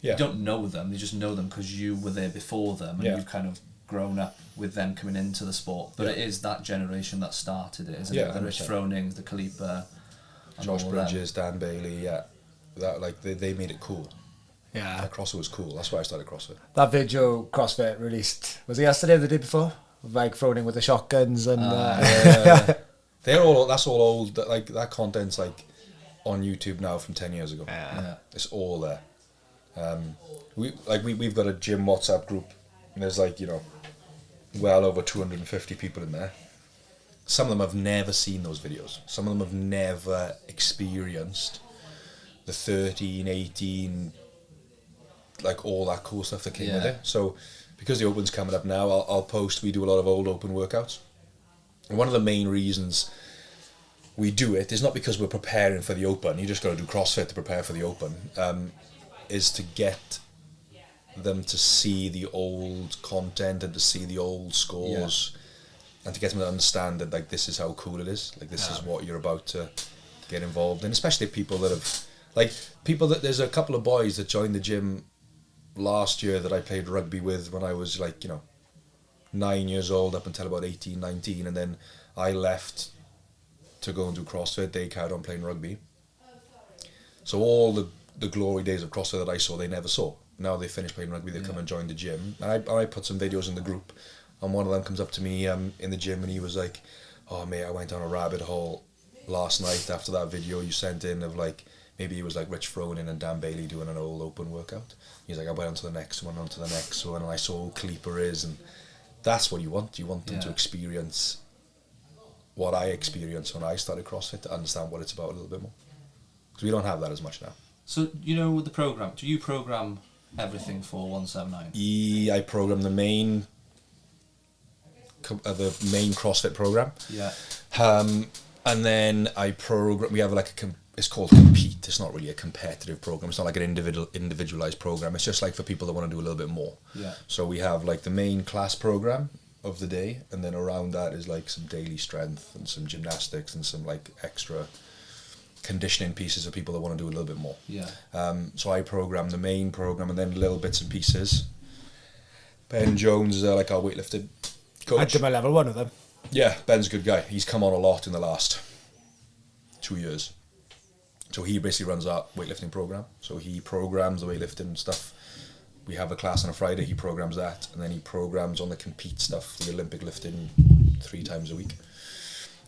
[SPEAKER 3] Yeah.
[SPEAKER 2] You don't know them, you just know them because you were there before them, and
[SPEAKER 3] Yeah.
[SPEAKER 2] you've kind of grown up with them coming into the sport. But
[SPEAKER 3] Yeah.
[SPEAKER 2] it is that generation that started it, isn't
[SPEAKER 3] Yeah,
[SPEAKER 2] it? The Rich
[SPEAKER 3] 100%.
[SPEAKER 2] Fronings, the Kalipa, and
[SPEAKER 3] Josh
[SPEAKER 2] all of them.
[SPEAKER 3] Bridges, Dan Bailey, yeah. That, like, they made it cool.
[SPEAKER 1] Yeah.
[SPEAKER 3] That CrossFit was cool. That's why I started CrossFit.
[SPEAKER 1] That video CrossFit released, was it yesterday or the day before? Of, like, throwing in with the shotguns and...
[SPEAKER 3] They're all. That's all old. Like, that content's like on YouTube now from 10 years ago.
[SPEAKER 2] Yeah.
[SPEAKER 3] It's all there. We've got a gym WhatsApp group, and there's, like, you know, well over 250 people in there. Some of them have never seen those videos. Some of them have never experienced the 13, 18, like all that cool stuff that came with
[SPEAKER 2] Yeah.
[SPEAKER 3] it. So because the Open's coming up now, I'll post, we do a lot of old Open workouts. And one of the main reasons we do it is not because we're preparing for the Open, you just got to do CrossFit to prepare for the Open, is to get them to see the old content and to see the old scores and to get them to understand that like this is how cool it is, like this is what you're about to get involved in, especially people that have, like people that, there's a couple of boys that joined the gym last year that I played rugby with when I was like, 9 years old up until about 18, 19, and then I left to go and do CrossFit. They carried on playing rugby. So all the glory days of CrossFit that I saw, they never saw. Now they finished playing rugby, they come and join the gym. And I put some videos in the group, and one of them comes up to me in the gym and he was like, oh mate, I went down a rabbit hole last night after that video you sent in of like, maybe it was like Rich Froning and Dan Bailey doing an old Open workout. He's like, I went on to the next one, and I saw who Cleaper is, and that's what you want. You want them to experience what I experienced when I started CrossFit, to understand what it's about a little bit more. Because we don't have that as much now.
[SPEAKER 2] So, with the program, do you program everything for 179?
[SPEAKER 3] I program the main CrossFit program.
[SPEAKER 2] Yeah.
[SPEAKER 3] And then I program, we have like it's called Compete. It's not really a competitive program. It's not like an individualized program. It's just like for people that want to do a little bit more.
[SPEAKER 2] Yeah.
[SPEAKER 3] So we have like the main class program of the day, and then around that is like some daily strength and some gymnastics and some like extra conditioning pieces for people that want to do a little bit more.
[SPEAKER 2] Yeah.
[SPEAKER 3] So I program the main program and then little bits and pieces. Ben Jones is like our weightlifting coach.
[SPEAKER 1] I did my level 1 with them.
[SPEAKER 3] Yeah, Ben's a good guy. He's come on a lot in the last 2 years. So he basically runs our weightlifting program. So he programs the weightlifting stuff. We have a class on a Friday, he programs that, and then he programs on the Compete stuff, the Olympic lifting, 3 times a week.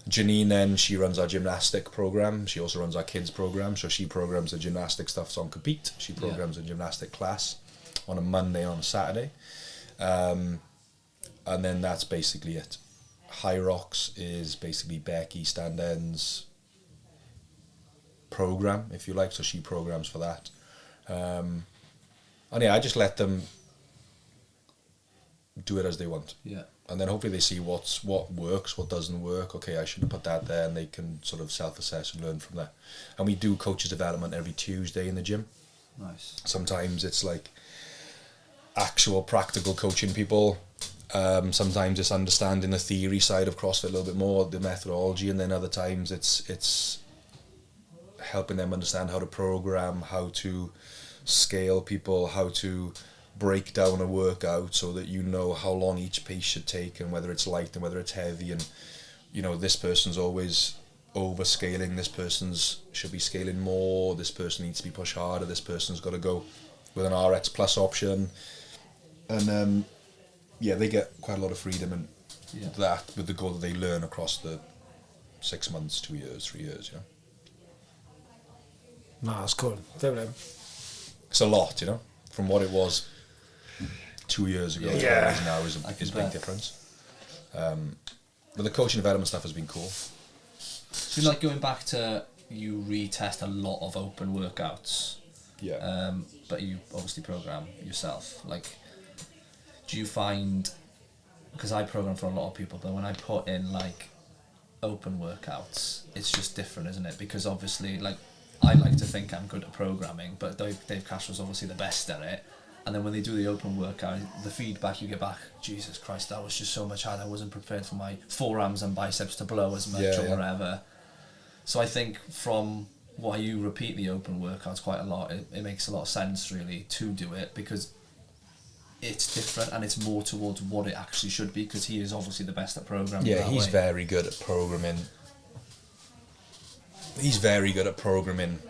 [SPEAKER 3] Janine then, she runs our gymnastic program. She also runs our kids program. So she programs the gymnastic stuff on Compete. She programs the gymnastic class on a Monday and on a Saturday. And then that's basically it. High Rocks is basically Becky Standen's program, if you like, so she programs for that. And yeah, I just let them do it as they want.
[SPEAKER 2] Yeah.
[SPEAKER 3] And then hopefully they see what works, what doesn't work. Okay, I should have put that there, and they can sort of self-assess and learn from there. And we do coaches development every Tuesday in the gym.
[SPEAKER 2] Nice.
[SPEAKER 3] Sometimes it's like actual practical coaching people. Sometimes it's understanding the theory side of CrossFit a little bit more, the methodology, and then other times it's helping them understand how to program, how to scale people, how to break down a workout so that you know how long each piece should take and whether it's light and whether it's heavy, and this person's always overscaling, this person's should be scaling more, this person needs to be pushed harder, this person's got to go with an RX plus option, and they get quite a lot of freedom and that, with the goal that they learn across the 6 months, 2 years, 3 years.
[SPEAKER 1] No, that's cool. Fair play.
[SPEAKER 3] It's a lot, from what it was 2 years ago to what it is now is a big difference. But the coaching development stuff has been cool.
[SPEAKER 2] So like going back to, you retest a lot of open workouts.
[SPEAKER 3] Yeah.
[SPEAKER 2] But you obviously program yourself. Like, do you find, because I program for a lot of people, but when I put in like open workouts, it's just different, isn't it? Because obviously, like, I like to think I'm good at programming, but Dave Castro's obviously the best at it. And then when they do the open workout, the feedback you get back, Jesus Christ, that was just so much harder. I wasn't prepared for my forearms and biceps to blow as much or whatever. So I think from why you repeat the open workouts quite a lot, it makes a lot of sense really to do it, because it's different and it's more towards what it actually should be, because he is obviously the best at programming.
[SPEAKER 3] Yeah, he's very good at programming. He's very good at programming.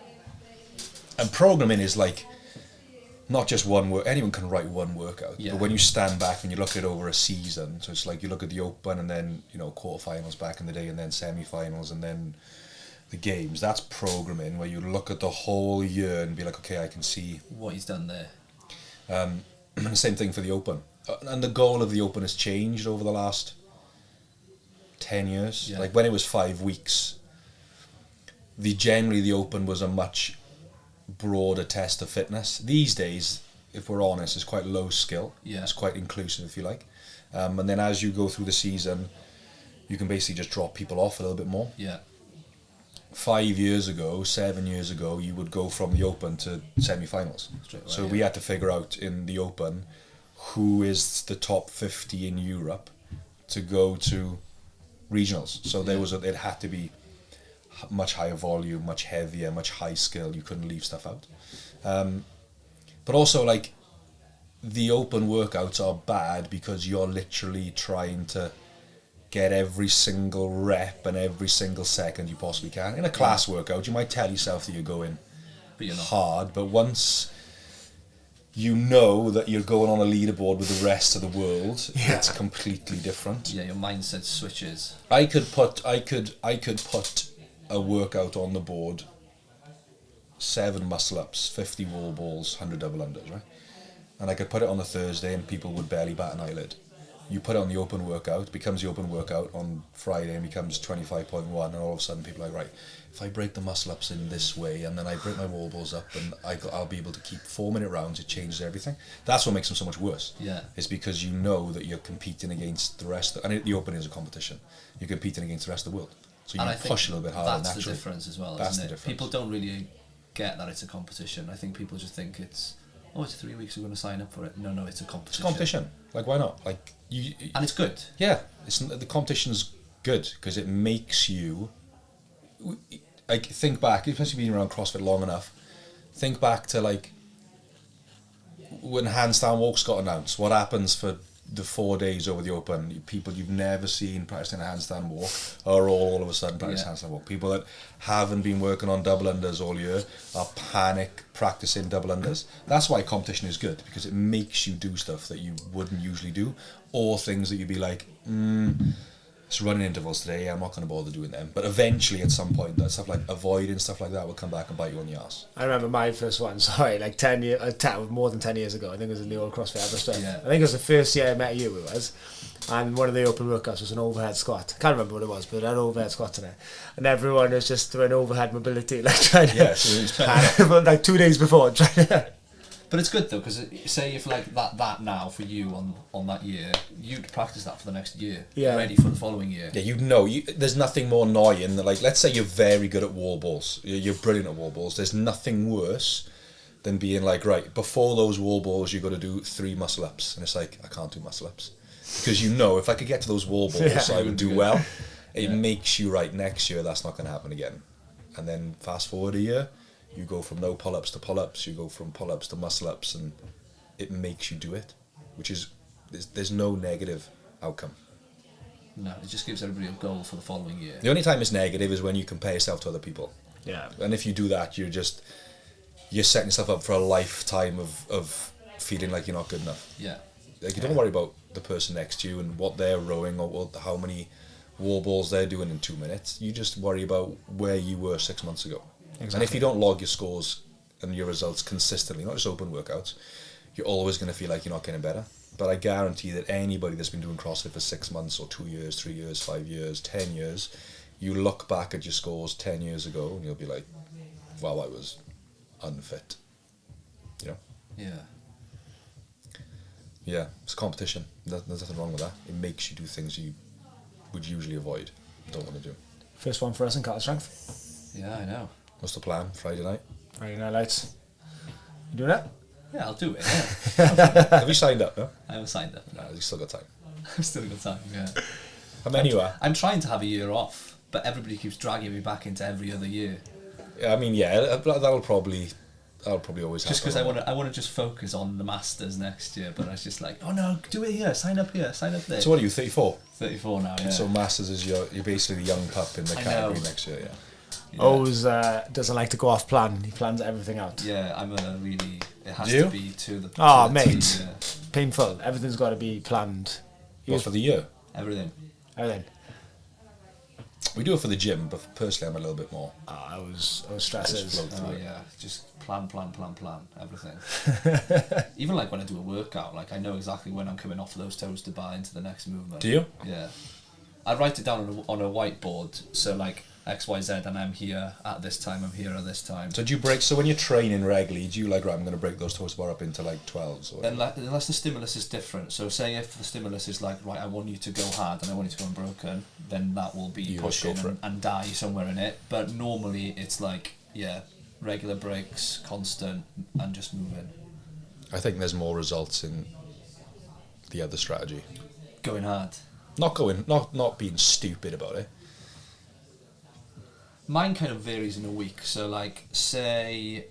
[SPEAKER 3] And programming is like, not just one work. Anyone can write one workout.
[SPEAKER 2] Yeah.
[SPEAKER 3] But when you stand back and you look at it over a season, so it's like you look at the Open and then, quarterfinals back in the day and then semi-finals and then the games. That's programming, where you look at the whole year and be like, okay, I can see
[SPEAKER 2] what he's done there.
[SPEAKER 3] And the same thing for the Open. And the goal of the Open has changed over the last 10 years.
[SPEAKER 2] Yeah.
[SPEAKER 3] Like when it was 5 weeks, generally the Open was a much broader test of fitness. These days, if we're honest, it's quite low skill.
[SPEAKER 2] Yeah.
[SPEAKER 3] It's quite inclusive, if you like. And then as you go through the season, you can basically just drop people off a little bit more.
[SPEAKER 2] Yeah.
[SPEAKER 3] 5 years ago, 7 years ago, you would go from the Open to semi-finals.
[SPEAKER 2] Straight away,
[SPEAKER 3] So
[SPEAKER 2] yeah.
[SPEAKER 3] we had to figure out in the Open who is the top 50 in Europe to go to regionals. So it had to be much higher volume, much heavier, much high skill. You couldn't leave stuff out. But also, like, the Open workouts are bad because you're literally trying to get every single rep and every single second you possibly can. In a class workout, you might tell yourself that you're going
[SPEAKER 2] But you're not.
[SPEAKER 3] hard, but once you know that you're going on a leaderboard with the rest of the world, it's completely different.
[SPEAKER 2] Yeah, your mindset switches.
[SPEAKER 3] I could put a workout on the board: 7 muscle ups, 50 wall balls, 100 double unders, right? And I could put it on a Thursday and people would barely bat an eyelid. You put it on the Open workout, becomes the Open workout on Friday and becomes 25.1, and all of a sudden people are like, right, if I break the muscle ups in this way and then I break my wall balls up and I'll be able to keep 4-minute rounds, it changes everything. That's what makes them so much worse.
[SPEAKER 2] Yeah.
[SPEAKER 3] It's because you know that you're competing against the rest, and the Open is a competition. You're competing against the rest of the world. So you
[SPEAKER 2] And I think
[SPEAKER 3] push a little bit harder
[SPEAKER 2] that's
[SPEAKER 3] naturally.
[SPEAKER 2] the difference as well,
[SPEAKER 3] That's
[SPEAKER 2] isn't
[SPEAKER 3] the
[SPEAKER 2] it?
[SPEAKER 3] difference.
[SPEAKER 2] People don't really get that it's a competition. I think people just think it's 3 weeks, we're going to sign up for it. No, it's a competition.
[SPEAKER 3] It's a competition. Like, why not? Like,
[SPEAKER 2] And it's good.
[SPEAKER 3] yeah, the competition's good because it makes you, like, think back, especially being around CrossFit long enough, think back to, like, when handstand walks got announced. What happens for the 4 days over the Open? People you've never seen practicing a handstand walk are all of a sudden practicing handstand walk. People that haven't been working on double unders all year are panic practicing double unders. That's why competition is good, because it makes you do stuff that you wouldn't usually do, or things that you'd be like, it's running intervals today, I'm not going to bother doing them. But eventually, at some point, that stuff like avoiding stuff like that will come back and bite you on the arse.
[SPEAKER 1] I remember my first one, like 10 years, more than 10 years ago. I think it was in the old CrossFit Aberystwyth.
[SPEAKER 2] Yeah.
[SPEAKER 1] I think it was the first year I met you, it was. And one of the open workouts was an overhead squat. Can't remember what it was, but an overhead squat in it. And everyone was just doing overhead mobility, like trying to...
[SPEAKER 3] Yeah, so it's
[SPEAKER 1] like 2 days before, trying to...
[SPEAKER 2] But it's good though, because say if like that now for you on that year, you'd practice that for the next year, ready for the following year.
[SPEAKER 3] Yeah, there's nothing more annoying than, like, let's say you're very good at wall balls, you're brilliant at wall balls, there's nothing worse than being like, right, before those wall balls you've got to do 3 muscle ups, and it's like, I can't do muscle ups. Because if I could get to those wall balls, I would do well. It makes you, right, next year that's not going to happen again. And then fast forward a year, you go from no pull-ups to pull-ups, you go from pull-ups to muscle-ups, and it makes you do it, which is, there's no negative outcome.
[SPEAKER 2] No, it just gives everybody a goal for the following year.
[SPEAKER 3] The only time it's negative is when you compare yourself to other people.
[SPEAKER 1] Yeah.
[SPEAKER 3] And if you do that, you're setting yourself up for a lifetime of feeling like you're not good enough.
[SPEAKER 2] Yeah.
[SPEAKER 3] Like, you don't worry about the person next to you and what they're rowing or how many wall balls they're doing in 2 minutes. You just worry about where you were 6 months ago. Exactly. And if you don't log your scores and your results consistently, not just open workouts, you're always going to feel like you're not getting better. But I guarantee that anybody that's been doing CrossFit for 6 months or 2 years, 3 years, 5 years, 10 years, you look back at your scores 10 years ago and you'll be like, wow, I was unfit. You know?
[SPEAKER 2] Yeah.
[SPEAKER 3] Yeah, it's a competition. There's nothing wrong with that. It makes you do things you would usually avoid, don't want to do.
[SPEAKER 1] First one for us in Cattle Strength.
[SPEAKER 2] Yeah, I know.
[SPEAKER 3] What's the plan? Friday night?
[SPEAKER 1] Friday Night Lights. You doing it?
[SPEAKER 2] Yeah, I'll do it. Yeah.
[SPEAKER 3] Have you signed up? No?
[SPEAKER 2] I haven't signed up.
[SPEAKER 3] No, you still got time.
[SPEAKER 2] I've still got time. Yeah.
[SPEAKER 3] How many you are?
[SPEAKER 2] I'm trying to have a year off, but everybody keeps dragging me back into every other year.
[SPEAKER 3] I mean, yeah, that'll probably always happen.
[SPEAKER 2] Just because I want to just focus on the Masters next year, but I was just like, oh no, do it here, sign up there.
[SPEAKER 3] So what are you, 34?
[SPEAKER 2] 34 now, yeah.
[SPEAKER 3] So Masters is you're basically the young pup in the category next year, yeah.
[SPEAKER 2] Yeah.
[SPEAKER 1] Always doesn't like to go off plan. He plans everything out.
[SPEAKER 2] Yeah, it has
[SPEAKER 3] You?
[SPEAKER 2] to be to the
[SPEAKER 1] Oh,
[SPEAKER 2] to the
[SPEAKER 1] mate.
[SPEAKER 2] T, yeah.
[SPEAKER 1] Painful. Everything's got to be planned.
[SPEAKER 3] What, for the year?
[SPEAKER 2] Everything.
[SPEAKER 1] Everything.
[SPEAKER 3] We do it for the gym, but personally I'm a little bit more.
[SPEAKER 1] I was
[SPEAKER 3] Just
[SPEAKER 1] stresses.
[SPEAKER 3] float through
[SPEAKER 2] Oh
[SPEAKER 3] it.
[SPEAKER 2] yeah, just plan, everything. Even like when I do a workout, like I know exactly when I'm coming off those toes to bar into the next movement.
[SPEAKER 3] Do you?
[SPEAKER 2] Yeah. I write it down on a whiteboard, so like XYZ and I'm here at this time, I'm here at this time.
[SPEAKER 3] So do you break? So when you're training regularly, do you like, right, I'm going to break those toes bar up into like 12s? Or
[SPEAKER 2] Unless the stimulus is different. So say if the stimulus is like, right, I want you to go hard and I want you to go unbroken, then that will be
[SPEAKER 3] You
[SPEAKER 2] pushing
[SPEAKER 3] just go for it.
[SPEAKER 2] and die somewhere in it. But normally it's like, yeah, regular breaks, constant, and just moving.
[SPEAKER 3] I think there's more results in the other strategy.
[SPEAKER 2] Going hard.
[SPEAKER 3] Not being stupid about it.
[SPEAKER 2] Mine kind of varies in a week. So like, say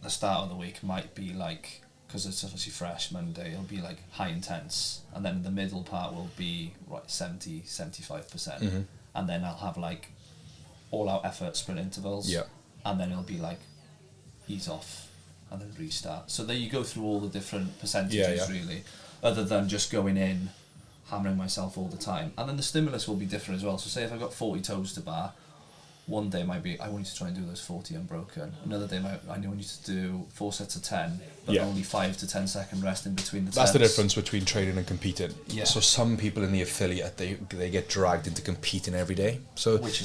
[SPEAKER 2] the start of the week might be like, because it's obviously fresh Monday, it'll be like high intense, and then the middle part will be right 75%, and then I'll have like all out effort sprint intervals,
[SPEAKER 3] Yeah.
[SPEAKER 2] and then it'll be like ease off and then restart. So there you go through all the different percentages really, other than just going in hammering myself all the time. And then the stimulus will be different as well. So say if I've got 40 toes to bar, one day might be I want you to try and do those 40 unbroken. Another day I want you to do 4 sets of 10, but only 5 to 10 second rest in between the
[SPEAKER 3] That's
[SPEAKER 2] sets.
[SPEAKER 3] the difference between training and competing.
[SPEAKER 2] Yeah.
[SPEAKER 3] So some people in the affiliate, they get dragged into competing every day. So which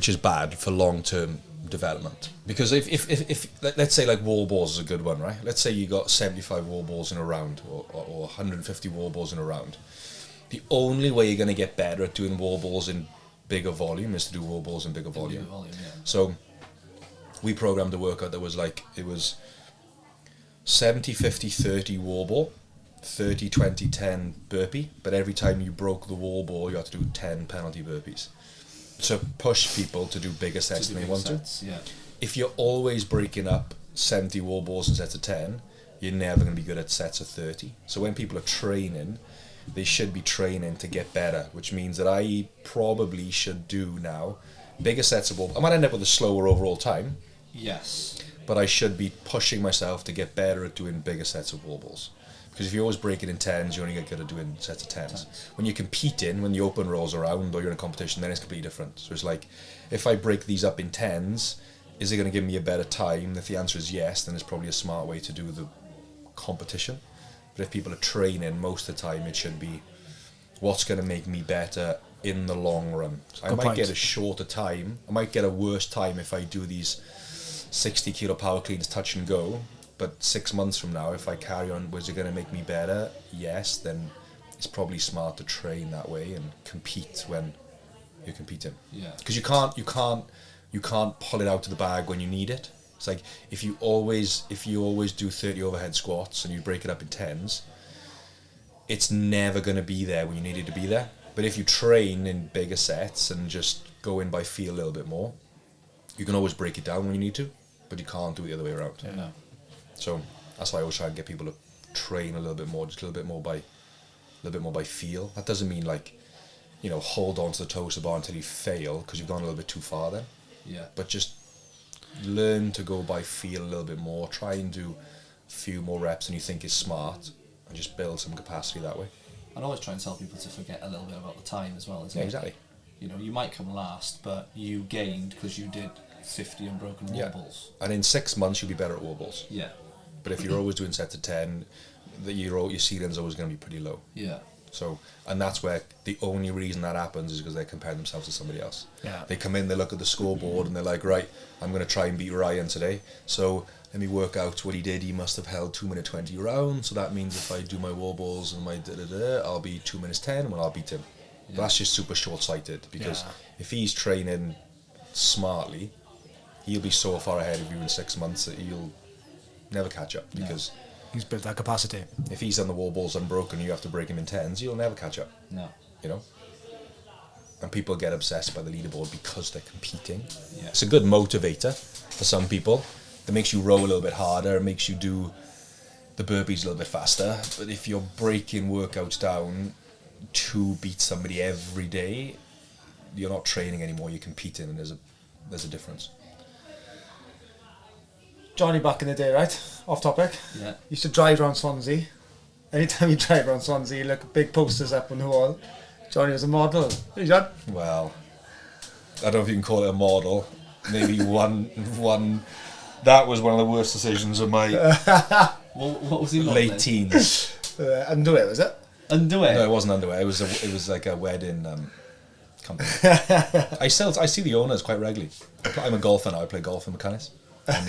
[SPEAKER 3] is bad for long-term development. Because if let's say like wall balls is a good one, right? Let's say you got 75 wall balls in a round or 150 wall balls in a round. The only way you're going to get better at doing wall balls in bigger volume is to do wall balls in bigger volume. So we programmed a workout that was like, it was 70, 50, 30 wall ball, 30, 20, 10 burpee, but every time you broke the wall ball, you had to do 10 penalty burpees. So push people to do bigger sets than they want to.
[SPEAKER 2] Yeah.
[SPEAKER 3] If you're always breaking up 70 wall balls in sets of 10, you're never going to be good at sets of 30. So when people are training, they should be training to get better, which means that I probably should do now bigger sets of wall. I might end up with a slower overall time.
[SPEAKER 2] Yes.
[SPEAKER 3] But I should be pushing myself to get better at doing bigger sets of wall balls. Because if you always break it in 10s, you only get good at doing sets of 10s. When you're competing, when the open rolls around or you're in a competition, then it's completely different. So it's like, if I break these up in 10s, is it going to give me a better time? If the answer is yes, then it's probably a smart way to do the competition. But if people are training, most of the time it should be what's going to make me better in the long run. So I might get a shorter time. I might get a worse time if I do these 60 kilo power cleans touch and go. But 6 months from now, if I carry on, was it going to make me better? Yes, then it's probably smart to train that way and compete when you're competing.
[SPEAKER 2] Yeah.
[SPEAKER 3] Because you can't pull it out of the bag when you need it. It's like if you always do 30 overhead squats and you break it up in 10s, it's never going to be there when you need it to be there. But if you train in bigger sets and just go in by feel a little bit more, you can always break it down when you need to, but you can't do it the other way around.
[SPEAKER 2] Yeah. No.
[SPEAKER 3] So that's why I always try and get people to train a little bit more, just a little bit more by feel. That doesn't mean like, hold on to the toaster bar until you fail because you've gone a little bit too far then.
[SPEAKER 2] Yeah.
[SPEAKER 3] But just learn to go by feel a little bit more. Try and do a few more reps than you think is smart, and just build some capacity that way.
[SPEAKER 2] I'd always try and tell people to forget a little bit about the time as well.
[SPEAKER 3] Yeah, exactly.
[SPEAKER 2] You might come last, but you gained because you did 50 unbroken wall balls.
[SPEAKER 3] And in 6 months you'll be better at wall balls.
[SPEAKER 2] Yeah.
[SPEAKER 3] But if you're always doing sets of 10, your ceiling's always going to be pretty low.
[SPEAKER 2] Yeah.
[SPEAKER 3] So, and that's where the only reason that happens is because they compare themselves to somebody else.
[SPEAKER 1] Yeah.
[SPEAKER 3] They come in, they look at the scoreboard, and they're like, right, I'm going to try and beat Ryan today. So let me work out what he did. He must have held 2 minute 20 rounds. So that means if I do my wall balls and my I'll be 2 minutes 10 when I'll beat him. Yeah. But that's just super short-sighted because if he's training smartly, he'll be so far ahead of you in 6 months that he'll never catch up because
[SPEAKER 1] he's built that capacity.
[SPEAKER 3] if he's on the wall balls unbroken, you have to break him in 10s, you'll never catch up.
[SPEAKER 2] No.
[SPEAKER 3] And people get obsessed by the leaderboard because they're competing.
[SPEAKER 2] Yeah.
[SPEAKER 3] It's a good motivator for some people. That makes you row a little bit harder, it makes you do the burpees a little bit faster. But if you're breaking workouts down to beat somebody every day, you're not training anymore, you're competing, and there's a difference.
[SPEAKER 1] Jonny back in the day, right? Off topic.
[SPEAKER 2] Yeah.
[SPEAKER 1] Used to drive around Swansea. Anytime you drive around Swansea, you look at big posters up on the wall. Jonny was a model. Hey, John?
[SPEAKER 3] Well, I don't know if you can call it a model. Maybe one. That was one of the worst decisions of my
[SPEAKER 2] What was he
[SPEAKER 3] late teens.
[SPEAKER 1] Underwear, was it?
[SPEAKER 2] Underwear?
[SPEAKER 3] No, it wasn't underwear. It was like a wedding Can't believe it. I see the owners quite regularly. I'm a golfer now. I play golf in Mechanics, and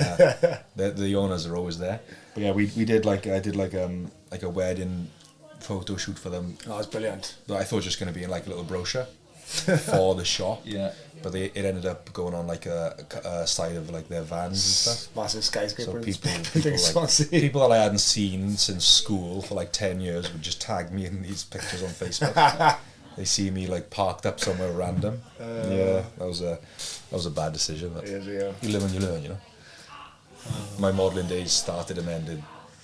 [SPEAKER 3] the owners are always there. But yeah, we did I did a wedding photo shoot for them.
[SPEAKER 1] Oh, that's brilliant.
[SPEAKER 3] That I thought was just going to be in like a little brochure for the shop.
[SPEAKER 2] Yeah.
[SPEAKER 3] But it ended up going on like a side of like their vans and stuff.
[SPEAKER 1] Massive skyscraper.
[SPEAKER 3] So
[SPEAKER 1] So
[SPEAKER 3] people that I hadn't seen since school for like 10 years would just tag me in these pictures on Facebook. They see me like parked up somewhere random. Yeah, that was a bad decision. But you live and you learn, you know. My modelling days started and ended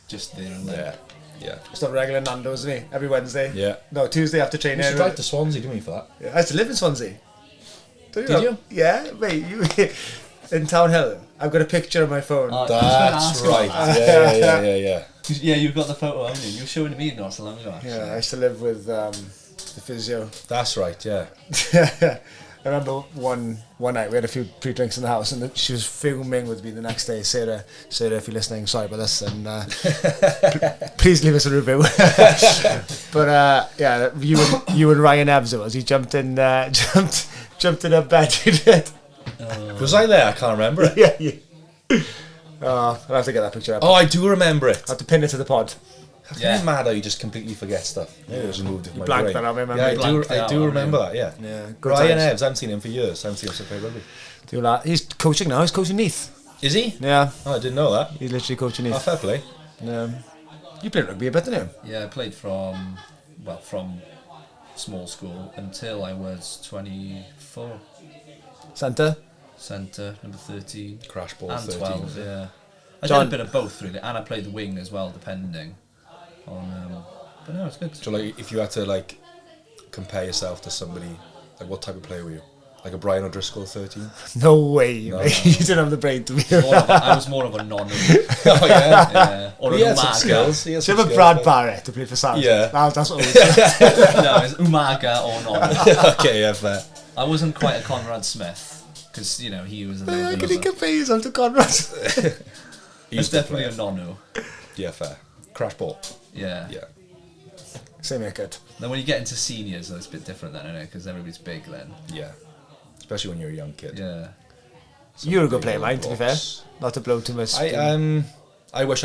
[SPEAKER 2] Just there and there.
[SPEAKER 3] Yeah.
[SPEAKER 1] It's not regular Nando's, isn't he? Every Wednesday.
[SPEAKER 3] Yeah.
[SPEAKER 1] No, Tuesday after training.
[SPEAKER 3] You should drive to Swansea, didn't we, for that?
[SPEAKER 1] Yeah, I used to live in Swansea.
[SPEAKER 3] Did you?
[SPEAKER 1] Yeah, mate. You in Town Hill. I've got a picture on my phone.
[SPEAKER 3] That's right. Yeah.
[SPEAKER 2] Yeah, you've got the photo, haven't you? You were showing me not so long ago, actually.
[SPEAKER 1] Yeah, I used to live with the physio.
[SPEAKER 3] That's right, yeah.
[SPEAKER 1] I remember one night we had a few pre-drinks in the house, and she was filming with me the next day. Sarah, if you're listening, sorry about this, and please leave us a review. But yeah, you and Ryan Ebbs it was. He jumped in a bed. He did.
[SPEAKER 3] Was I there? I can't remember it.
[SPEAKER 1] Yeah. I'll have to get that picture up.
[SPEAKER 3] Oh, I do remember it.
[SPEAKER 1] I'll have to pin it to the pod.
[SPEAKER 3] It's mad how you just completely forget stuff. Maybe I just moved it from my
[SPEAKER 1] Blanked
[SPEAKER 3] brain.
[SPEAKER 1] that out, remember?
[SPEAKER 3] Yeah, I do remember that, yeah.
[SPEAKER 1] Good
[SPEAKER 3] Ryan
[SPEAKER 1] times.
[SPEAKER 3] Ebbs, I haven't seen him for years. I haven't seen him since I played rugby.
[SPEAKER 1] He's coaching now. He's coaching Neath.
[SPEAKER 3] Is he?
[SPEAKER 1] Yeah.
[SPEAKER 3] Oh, I didn't know that.
[SPEAKER 1] He's literally coaching Neath.
[SPEAKER 3] Oh, fair play.
[SPEAKER 1] You played rugby a bit, didn't you?
[SPEAKER 2] Yeah, I played from small school until I was 24.
[SPEAKER 1] Centre.
[SPEAKER 2] Centre, number 13.
[SPEAKER 3] Crash ball
[SPEAKER 2] And
[SPEAKER 3] 13.
[SPEAKER 2] 12, yeah. I
[SPEAKER 1] John-
[SPEAKER 2] did a bit of both, really. And I played the wing as well, depending on... but no, it's good.
[SPEAKER 3] So, like, if you had to, like, compare yourself to somebody, like, what type of player were you? Like a Brian O'Driscoll 13?
[SPEAKER 1] No way, mate. You didn't have the brain to be.
[SPEAKER 2] I was more of a non.
[SPEAKER 3] Oh, yeah.
[SPEAKER 2] Yeah. Or
[SPEAKER 3] He
[SPEAKER 2] an
[SPEAKER 3] had some
[SPEAKER 2] Umaga.
[SPEAKER 3] skills. He had
[SPEAKER 1] So
[SPEAKER 3] some
[SPEAKER 1] you have a
[SPEAKER 3] skills,
[SPEAKER 1] Brad
[SPEAKER 3] but-
[SPEAKER 1] Barrett to play for Southampton.
[SPEAKER 3] Yeah.
[SPEAKER 1] That's what we said.
[SPEAKER 2] No, it's Umaga or non.
[SPEAKER 3] Okay, yeah, fair.
[SPEAKER 2] I wasn't quite a Conrad Smith, because, you know, he was a
[SPEAKER 1] How
[SPEAKER 2] little
[SPEAKER 1] can
[SPEAKER 2] bit
[SPEAKER 1] he
[SPEAKER 2] of a...
[SPEAKER 1] compare yourself to Conrad?
[SPEAKER 2] It's definitely a nonu.
[SPEAKER 3] Yeah, fair. Crash ball.
[SPEAKER 2] Yeah.
[SPEAKER 3] Yeah.
[SPEAKER 1] Same haircut.
[SPEAKER 2] Then when you get into seniors, it's a bit different then, isn't it? Because everybody's big then.
[SPEAKER 3] Yeah. Especially when you're a young kid.
[SPEAKER 2] Yeah.
[SPEAKER 1] You're a good player, mate, to be fair.
[SPEAKER 3] Blocks.
[SPEAKER 1] Not to blow too much.
[SPEAKER 3] I wish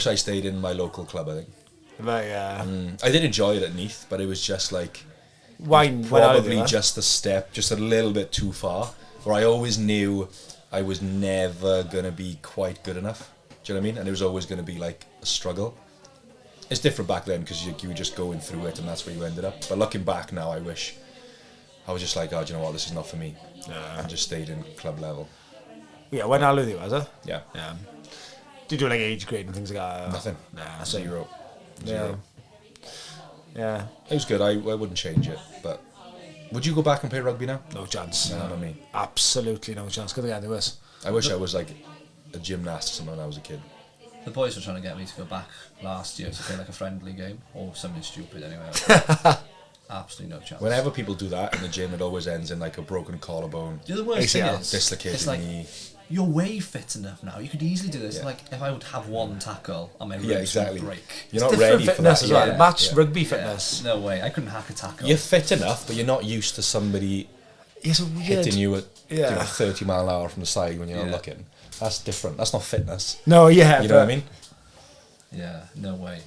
[SPEAKER 3] I stayed in my local club, I think.
[SPEAKER 1] But yeah.
[SPEAKER 3] I did enjoy it at Neath, but it was just like
[SPEAKER 1] Wine.
[SPEAKER 3] probably just a step, just a little bit too far. Where I always knew I was never gonna be quite good enough. Do you know what I mean? And it was always gonna be like a struggle. It's different back then because you were just going through it, and that's where you ended up. But looking back now, I wish I was just like, oh, do you know what? This is not for me. And just stayed in club level.
[SPEAKER 1] Yeah, when I with you, was it?
[SPEAKER 3] Yeah.
[SPEAKER 1] Yeah. Do you do like age grade and things like that?
[SPEAKER 3] Nothing.
[SPEAKER 1] Nah,
[SPEAKER 3] Zero.
[SPEAKER 1] Yeah. Yeah.
[SPEAKER 3] It was good. I wouldn't change it. But would you go back and play rugby now?
[SPEAKER 1] No chance.
[SPEAKER 3] No, not me.
[SPEAKER 1] Absolutely no chance. Because again, there was.
[SPEAKER 3] I wish I was like a gymnast or something when I was a kid.
[SPEAKER 2] The boys were trying to get me to go back last year to play like a friendly game or something stupid anyway. Absolutely no chance.
[SPEAKER 3] Whenever people do that in the gym, it always ends in like a broken collarbone,
[SPEAKER 2] The worst thing
[SPEAKER 1] ACL.
[SPEAKER 2] is,
[SPEAKER 3] dislocated
[SPEAKER 2] it's like,
[SPEAKER 3] knee.
[SPEAKER 2] you're way fit enough now. You could easily do this.
[SPEAKER 3] Yeah.
[SPEAKER 2] Like, if I would have one tackle and my ribs
[SPEAKER 3] Yeah,
[SPEAKER 2] would
[SPEAKER 3] exactly.
[SPEAKER 2] break.
[SPEAKER 3] You're not
[SPEAKER 1] Different
[SPEAKER 3] ready for
[SPEAKER 1] fitness
[SPEAKER 3] that.
[SPEAKER 1] as well.
[SPEAKER 3] Yeah.
[SPEAKER 1] Match
[SPEAKER 3] Yeah.
[SPEAKER 1] rugby
[SPEAKER 2] Yeah,
[SPEAKER 1] fitness.
[SPEAKER 2] no way. I couldn't hack a tackle.
[SPEAKER 3] You're fit enough, but you're not used to somebody
[SPEAKER 1] It's weird.
[SPEAKER 3] hitting you at
[SPEAKER 1] Yeah.
[SPEAKER 3] 30 mile an hour from the side when you're not
[SPEAKER 2] Yeah.
[SPEAKER 3] looking. That's different. That's not fitness.
[SPEAKER 1] No, yeah.
[SPEAKER 3] You know what I mean?
[SPEAKER 2] Yeah, no way.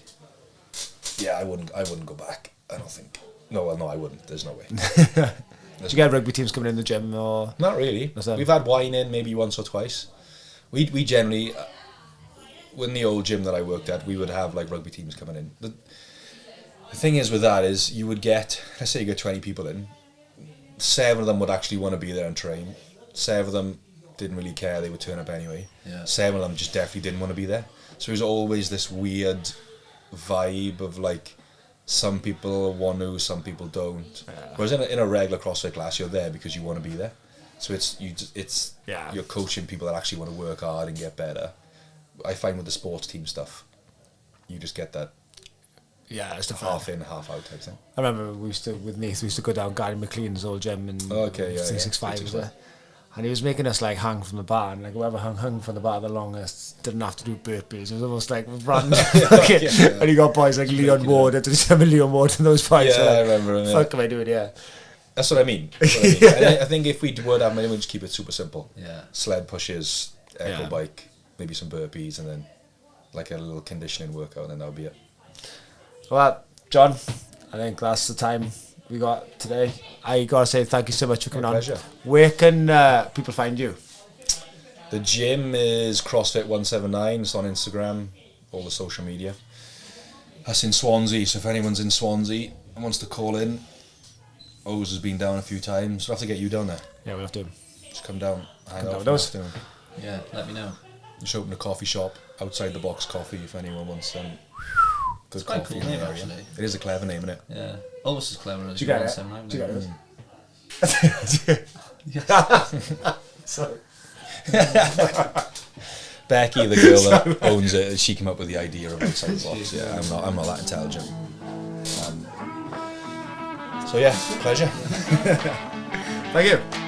[SPEAKER 3] Yeah, I wouldn't go back. I don't think. No, well, no, I wouldn't. There's no way.
[SPEAKER 1] Did you get rugby teams coming in the gym or?
[SPEAKER 3] Not really.
[SPEAKER 1] What's that?
[SPEAKER 3] We've had wine in maybe once or twice. We generally, in the old gym that I worked at, we would have like rugby teams coming in. The thing is with that is you would get, let's say you get 20 people in, 7 of them would actually want to be there and train. 7 of them didn't really care, they would turn up anyway.
[SPEAKER 2] Yeah.
[SPEAKER 3] 7 of them just definitely didn't want to be there. So it was always this weird vibe of like, some people want to, some people don't. Whereas in a regular CrossFit class, you're there because you want to be there. So you're coaching people that actually want to work hard and get better. I find with the sports team stuff, you just get that
[SPEAKER 1] Yeah, it's the
[SPEAKER 3] half in, half out type thing.
[SPEAKER 1] I remember with Neath, we used to go down Gary McLean's old gym in 365 was there. And he was making us like hang from the bar, and like whoever hung from the bar the longest didn't have to do burpees. It was almost like random. And you got boys like Leon Ward, did some Leon Ward and those boys.
[SPEAKER 3] Yeah,
[SPEAKER 1] like,
[SPEAKER 3] I remember him.
[SPEAKER 1] Fuck am I doing? Yeah.
[SPEAKER 3] That's what I mean. I think if we would have, maybe we'd just keep it super simple.
[SPEAKER 2] Yeah.
[SPEAKER 3] Sled pushes, echo bike, maybe some burpees, and then like a little conditioning workout, and then that would be it.
[SPEAKER 1] Well, John, I think that's the time we got today. I gotta say thank you so much for coming on.
[SPEAKER 3] Pleasure.
[SPEAKER 1] Where can people find you?
[SPEAKER 3] The gym is CrossFit 179. It's on Instagram, all the social media. That's in Swansea, so if anyone's in Swansea and wants to call in, Oz has been down a few times. We'll have to get you down there.
[SPEAKER 1] Yeah, we'll have to.
[SPEAKER 3] Just come down, hang out
[SPEAKER 1] with us.
[SPEAKER 3] for the afternoon.
[SPEAKER 2] Yeah, let me know.
[SPEAKER 3] Just open a coffee shop, outside the box coffee, if anyone wants good
[SPEAKER 2] It's quite a
[SPEAKER 3] coffee.
[SPEAKER 2] cool name,
[SPEAKER 3] in the area.
[SPEAKER 2] actually.
[SPEAKER 3] It is a clever name, isn't it?
[SPEAKER 2] Yeah. Almost as clever as
[SPEAKER 1] Do you get it?
[SPEAKER 2] 179.
[SPEAKER 1] Do you get it? Sorry.
[SPEAKER 3] Becky, the girl that owns it, she came up with the idea of outside the box. Yeah, I'm not that intelligent. So yeah, pleasure.
[SPEAKER 1] Thank you.